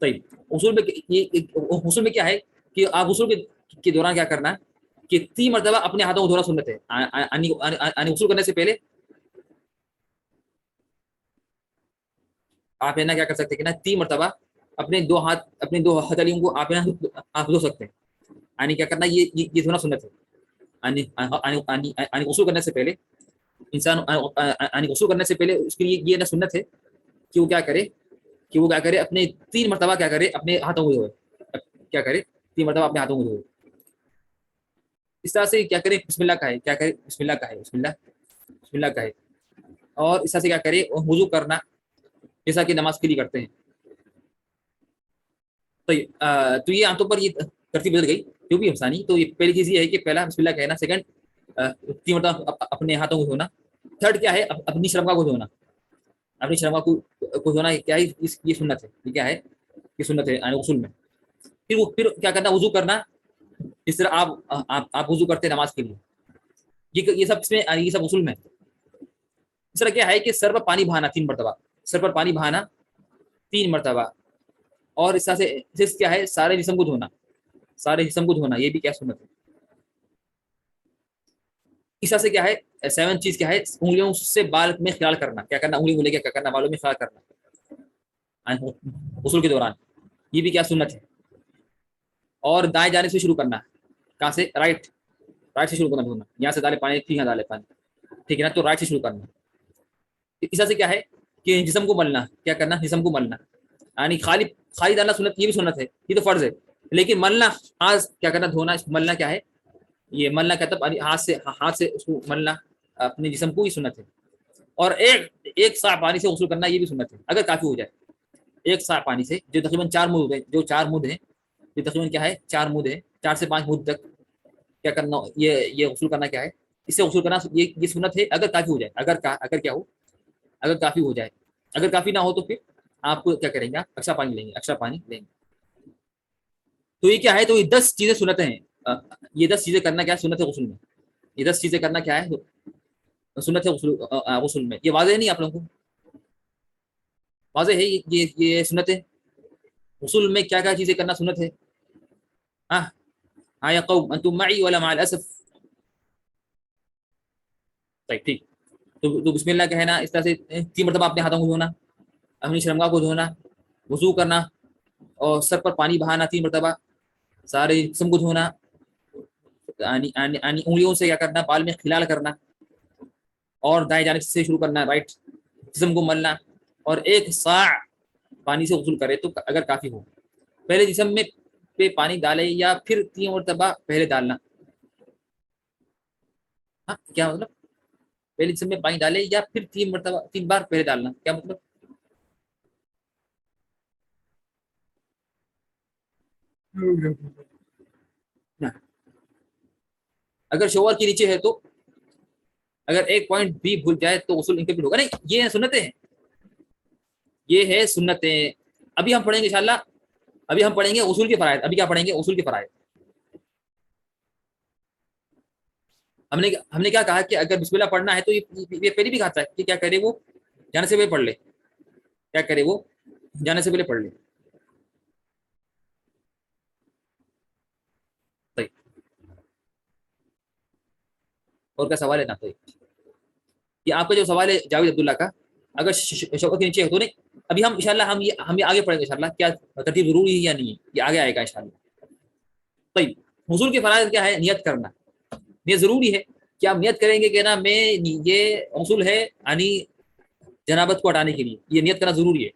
طيب غسل میں غسل میں کیا ہے کہ آپ غسل کے دوران کیا کرنا ہے کہ 3 مرتبہ اپنے ہاتھوں کو دھونا سنت ہے. غسل کرنے سے پہلے آپ ہے نا کیا کر سکتے ہیں کہ نا 3 مرتبہ اپنے 2 ہاتھ، اپنے 2 ہتھیلیوں کو آپ آپ دھو سکتے ہیں. یعنی کیا کرنا، یہ دھونا سنت ہے. یعنی غسل کرنے سے پہلے انسان، یعنی غسل کرنے سے پہلے اس کے لیے یہ نا سنت ہے کہ وہ کیا کرے، کہ وہ کیا کرے اپنے 3 مرتبہ کیا کرے اپنے ہاتھوں کو دھوئے، کیا کرے 3 مرتبہ اپنے ہاتھوں کو دھوئے. اس طرح سے کیا کرے، بسم اللہ کہے، کیا کرے بسم اللہ کہے، بسم اللہ، بسم اللہ کہے. اور اس طرح سے کیا کرے وضو کرنا جیسا کہ نماز کے لیے کرتے ہیں. تو یہ عام طور پر یہ ترتیب بدل گئی جو بھی افسانی. تو یہ پہلی چیز یہ ہے کہ پہلا بسم اللہ کہنا، سیکنڈ 3 مرتبہ اپنے ہاتھوں کو دھونا، تھرڈ کیا ہے اپنی شرمگاہ کو دھونا، اپنی شرمگاہ کو دھونا کیا ہے، یہ سنت ہے. یہ کیا ہے، یہ سنت ہے غسل میں. پھر کیا کرنا، وضو کرنا جس طرح آپ وضو کرتے ہیں نماز کے لیے. یہ سب اس میں، یہ سب غسل میں. اس طرح کیا ہے کہ سر پر پانی بہانا 3 مرتبہ، سر پر پانی بہانا 3 مرتبہ. اور اس طرح سے کیا ہے سارے جسم کو دھونا، سارے جسم کو دھونا، یہ بھی کیا سنت ہے. اس طرح سے کیا ہے 7 چیز کیا ہے، انگلیوں سے بال میں خیال کرنا، کیا کرنا انگلی کیا کرنا، بالوں میں خیال کرنا غسل کے دوران، یہ بھی کیا سنت ہے. اور دائیں جانب سے شروع کرنا، کہاں سے، رائٹ سے شروع کرنا دھونا، یہاں سے ڈالے پانی، یہاں ڈالے پانی، ٹھیک ہے نا. تو رائٹ سے شروع کرنا. اس طرح سے کیا ہے کہ جسم کو ملنا، کیا کرنا جسم کو ملنا، یعنی خالی ڈالنا سنت، یہ بھی سنت ہے، یہ تو فرض ہے. لیکن ملنا ہاتھ کیا کرنا، دھونا، ملنا کیا ہے، یہ ملنا کہتا ہے ہاتھ سے اس کو ملنا اپنے جسم کو، یہ سنت ہے. اور ایک سا پانی سے غسل کرنا، یہ بھی سنت ہے اگر کافی ہو جائے. ایک سا پانی سے، جو تقریباً 4 مد ہے، جو 4 مد ہیں، یہ تقریباً کیا ہے 4 مد ہے، 4 سے 5 مد تک کیا کرنا، یہ غسل کرنا کیا ہے، اس سے غسل کرنا یہ سنت ہے اگر کافی ہو جائے. اگر کیا ہو، اگر کافی ہو جائے. اگر کافی نہ ہو تو پھر آپ کو کیا کریں گے، آپ ایکسٹرا پانی لیں گے، ایکسٹرا پانی لیں گے. تو یہ کیا ہے، تو یہ 10 چیزیں سنتیں ہیں. یہ 10 چیزیں کرنا کیا ہے سنت ہے غسل میں. یہ 10 چیزیں کرنا کیا ہے سنت ہے غسل میں. یہ واضح نہیں آپ لوگوں کو، واضح ہے یہ سنت ہے غسل میں کیا کیا چیزیں کرنا سنت ہے. ہاں یا قوم انتم معي ولا مع الاسف. طيب ٹھیک. تو بسم اللہ کہنا، اس طرح سے 3 مرتبہ اپنے ہاتھوں کو دھونا، اپنی شرمگاہ کو دھونا، وضو کرنا، اور سر پر پانی بہانا 3 مرتبہ، سارے جسم کو دھونا، انگلیوں سے کیا کرنا، بال میں خلال کرنا، اور دائیں جانب سے شروع کرنا، رائٹ، جسم کو ملنا. اور 1 صاع پانی سے غسل کرے تو اگر کافی ہو. پہلے جسم میں پہ پانی ڈالے یا پھر 3 مرتبہ پہلے ڈالنا. ہاں کیا مطلب، پہلے جسم میں پانی ڈالے یا پھر 3 مرتبہ، 3 بار پہلے ڈالنا، کیا مطلب. اگر شوہر کے نیچے ہے تو اگر 1 پوائنٹ بھی بھول جائے تو غسل انکمپلیٹ ہوگا. نہیں، یہ سنتیں ہیں، یہ ہے سنتیں. ابھی ہم پڑھیں گے انشاءاللہ، ابھی ہم پڑھیں گے اصول کے فرائض. ابھی کیا پڑھیں گے، اصول کے فرائض. ہم نے کیا کہا کہ اگر بسم اللہ پڑھنا ہے تو یہ پہلے بھی کہا تھا کہ کیا کرے وہ جانے سے پہلے پڑھ لے، کیا کرے وہ جانے سے پہلے پڑھ لے. اور کیا سوال ہے نا؟ تو یہ آپ کا جو سوال ہے جاوید عبداللہ کا، اگر شوکت کے نیچے ہے تو نہیں، ابھی ہم انشاءاللہ ہم یہ آگے پڑھیں گے انشاءاللہ کیا ترتیب ضروری ہے یا نہیں ہے، یہ آگے آئے گا انشاءاللہ۔ طيب حصول کے فرائض کیا ہے؟ نیت کرنا، نیت ضروری ہے کہ آپ نیت کریں گے کہ نا میں یہ حصول ہے یعنی جنابت کو ہٹانے کے لیے، یہ نیت کرنا ضروری ہے۔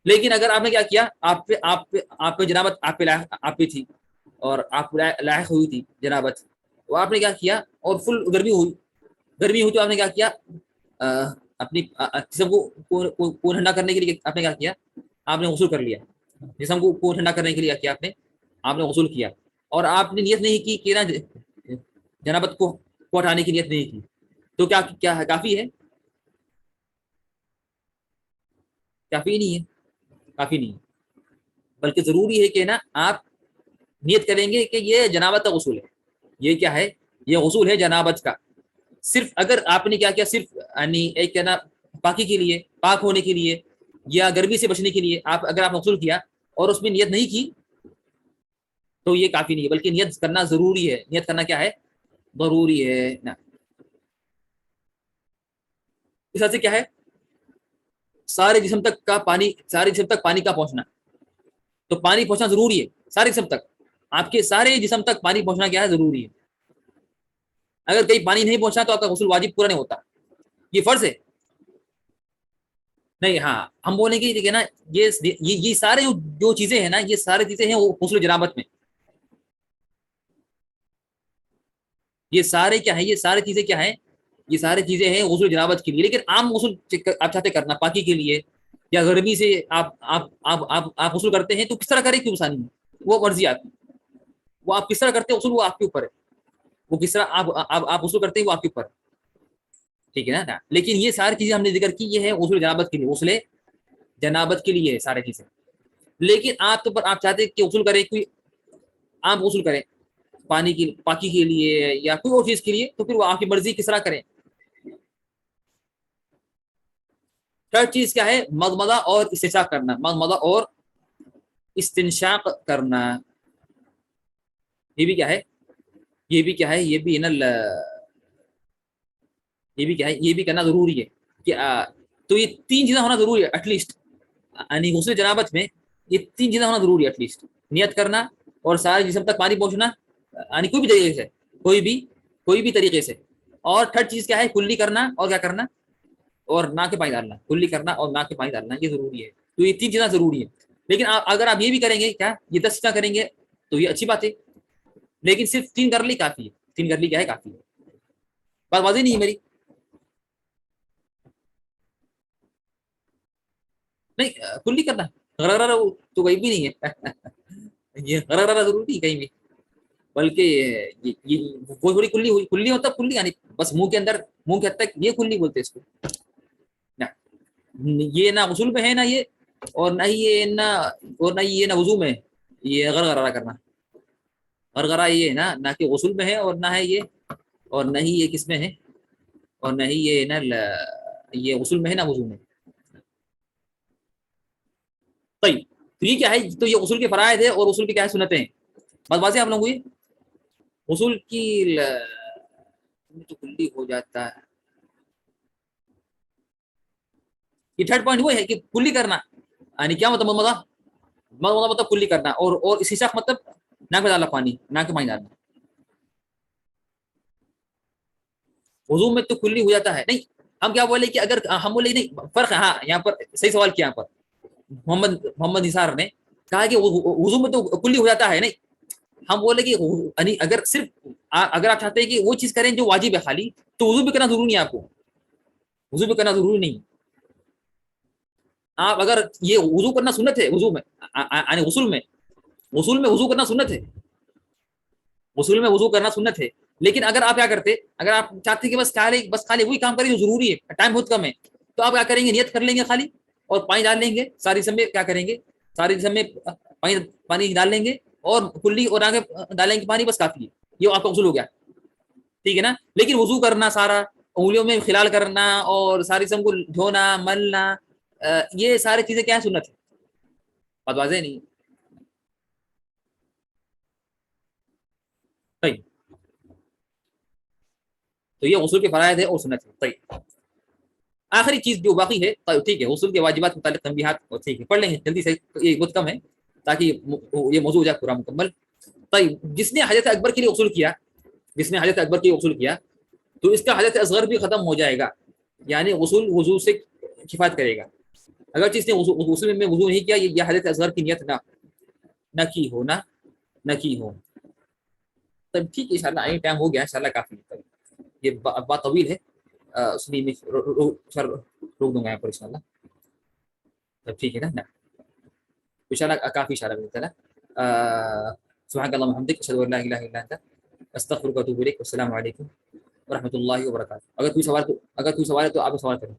لیکن اگر آپ نے کیا کیا، آپ پہ جنابت آپ پہ تھی اور آپ لاحق ہوئی تھی جنابت، تو آپ نے کیا کیا اور فل گرمی ہوئی تو آپ نے کیا کیا، اپنی جسم کو ٹھنڈا کرنے کے لیے آپ نے کیا کیا، آپ نے غسل کر لیا، جسم کو ٹھنڈا کرنے کے لیے کیا آپ نے غسل کیا، اور آپ نے نیت نہیں کی کہ نا جنابت کو ہٹانے کی نیت نہیں کی، تو کیا ہے؟ کافی ہے؟ کافی نہیں ہے، کافی نہیں ہے، بلکہ ضروری ہے کہ نا آپ نیت کریں گے کہ یہ جنابت کا غسل ہے، یہ کیا ہے؟ یہ غسل ہے جنابت کا۔ صرف اگر آپ نے کیا کیا، صرف یعنی ایک کہنا پاکی کے لیے، پاک ہونے کے لیے یا گرمی سے بچنے کے لیے اگر آپ غسل کیا اور اس میں نیت نہیں کی تو یہ کافی نہیں ہے، بلکہ نیت کرنا ضروری ہے۔ نیت کرنا کیا ہے؟ ضروری ہے نا۔ اس وجہ سے کیا ہے؟ سارے جسم تک پانی کا پہنچنا، تو پانی پہنچنا ضروری ہے سارے جسم تک، آپ کے سارے جسم تک پانی پہنچنا کیا ہے؟ ضروری ہے۔ اگر کہیں پانی نہیں پہنچا تو آپ کا غسل واجب پورا نہیں ہوتا، یہ فرض ہے نہیں۔ ہاں ہم بولیں گے کہ نا یہ سارے جو چیزیں ہیں نا، یہ ساری چیزیں ہیں وہ غسل جنابت میں، یہ سارے کیا ہے؟ یہ ساری چیزیں کیا ہیں؟ یہ ساری چیزیں ہیں غسل جنابت کے لیے۔ لیکن عام غسل آپ چاہتے کرنا پاکی کے لیے یا گرمی سے آپ غسل کرتے ہیں تو کس طرح کریں؟ کیوں آسانی ہے، وہ مرضی آپ کی، وہ آپ کس طرح کرتے ہیں غسل وہ آپ کے اوپر ہے، وہ کس طرح آپ غسل کرتے ہیں وہ آپ کے اوپر ہے، ٹھیک ہے نا۔ لیکن یہ ساری چیزیں ہم نے ذکر کی یہ ہے غسل جنابت کے لیے، غسل جنابت کے لیے سارے چیزیں۔ لیکن آپ چاہتے ہیں کہ غسل کریں، کوئی عام غسل کریں پانی کی پاکی کے لیے یا کوئی اور چیز کے لیے، تو پھر وہ آپ کی مرضی کس طرح کریں۔ تھرڈ چیز کیا ہے؟ مضمضہ اور استنشاق کرنا، مضمضہ اور استنشاق کرنا، یہ بھی کیا ہے؟ یہ بھی کیا ہے؟ یہ بھی نا یہ بھی کیا ہے؟ یہ بھی کرنا ضروری ہے کہ تو یہ تین چیزیں ہونا ضروری ہے ایٹ لیسٹ، یعنی غسل جنابت میں یہ تین چیزیں ہونا ضروری ہے ایٹ لیسٹ، نیت کرنا اور سارے جسم تک پانی پہنچنا، یعنی کوئی بھی طریقے سے، کوئی بھی طریقے سے، اور تھرڈ چیز کیا ہے؟ کلی کرنا اور کیا کرنا، اور نہ کے پانی ڈالنا، کلی کرنا اور نہ کے پانی ڈالنا، یہ ضروری ہے۔ تو یہ تین چیزیں ضروری ہے۔ لیکن اگر آپ یہ بھی کریں گے کیا، یہ 10 چیزیں کریں گے تو یہ اچھی بات ہے، لیکن صرف 3 کر لی کافی ہے، 3 کر لی کیا ہے؟ کافی ہے۔ بات واضح نہیں ہے میری؟ نہیں کلی کرنا غرارہ تو کہیں بھی نہیں ہے یہ غرارہ ضروری نہیں کہیں بھی، بلکہ وہ تھوڑی کلی ہوئی، کلی مطلب کلی یعنی بس منہ کے اندر، منہ کے حد تک، یہ کلی بولتے ہیں اس کو نا۔ یہ نہ غسل میں ہے نہ یہ، اور نہ ہی یہ نہ، اور نہ ہی یہ نہ وضو میں، یہ غرغرہ کرنا، غرغرہ یہ ہے نا، نہ کہ غسل میں ہے اور نہ ہے یہ، اور نہ ہی یہ کس میں ہے، اور نہ ہی یہ نا یہ غسل میں ہے نہ وضو میں۔ طيب تو یہ کیا ہے؟ تو یہ غسل کے فرائض ہے اور غسل کی کیا ہے؟ سنتیں ہیں۔ بات واضح آپ لوگوں کو؟ غسل کی تو کلی ہو جاتا ہے، یہ تھرڈ پوائنٹ وہ ہے کہ کلی کرنا، یعنی کیا مطلب مطلب کلی کرنا، اور استنشاق مطلب ناک میں ڈالنا پانی، ناک میں پانی ڈالنا۔ وضو میں تو کلی ہو جاتا ہے نہیں، ہم کیا بولے کہ اگر ہم بولے نہیں فرق ہے، ہاں یہاں پر صحیح سوال کیا، یہاں پر محمد نثار نے کہا کہ وضو میں تو کلی ہو جاتا ہے نہیں، ہم بولے کہ یعنی اگر صرف اگر آپ چاہتے ہیں کہ وہ چیز کریں جو واجب ہے خالی، تو وضو بھی کرنا ضروری نہیں ہے، آپ کو وضو بھی کرنا ضروری نہیں۔ آپ اگر یہ وضو کرنا سنت ہے، وضو میں یعنی غسل میں وضو کرنا سنت ہے، غسل میں وضو کرنا سنت ہے۔ لیکن اگر آپ کیا کرتے، اگر آپ چاہتے کہ بس خالی وہی کام کریں جو ضروری ہے، ٹائم بہت کم ہے، تو آپ کیا کریں گے؟ نیت کر لیں گے خالی اور پانی ڈال لیں گے ساری جسم میں، کیا کریں گے؟ ساری جسم میں پانی ڈال لیں گے اور کلی اور آگے ڈالیں گے پانی، بس کافی ہے، یہ آپ کا غسل ہو گیا، ٹھیک ہے نا۔ لیکن وضو کرنا، سارا انگلیوں میں خلال کرنا اور ساری جسم کو دھونا، ملنا، یہ ساری چیزیں کیا ہے؟ سنت ہے۔ بات واضح نہیں؟ تو یہ غسل کے فرائض ہے اور سنت ہے. طيب آخری چیز جو باقی ہے, طيب ٹھیک ہے, غسل کے واجبات کے متعلق تنبیہات ٹھیک ہے, پڑھ لیں گے جلدی سے, یہ بہت کم ہے تاکہ یہ موضوع ہو جائے پورا مکمل. طيب جس نے حجت اکبر کے لیے غسل کیا, جس نے حجت اکبر کے لیے غسل کیا, تو اس کا حجت اصغر بھی ختم ہو جائے گا, یعنی غسل وضو سے کفایت کرے گا. اگر جس نے غسل میں وضو نہیں کیا, یہ حجت اصغر کی نیت نہ کی ہو, نہ کی ہو. تب ٹھیک ہے, انشاءاللہ آئیں ٹائم ہو گیا, انشاءاللہ کافی ہے. یہ بات طویل ہے, اس لیے میں روک دوں گا یہاں پر انشاءاللہ. تب ٹھیک ہے نا, انشاءاللہ کافی انشاءاللہ تعالی. سبحانك اللهم وبحمدك اشهد ان لا اله الا انت استغفرك واتوب اليك. والسلام علیکم ورحمۃ اللہ وبرکاتہ. اگر کوئی سوال ہے تو آپ سوال کریں.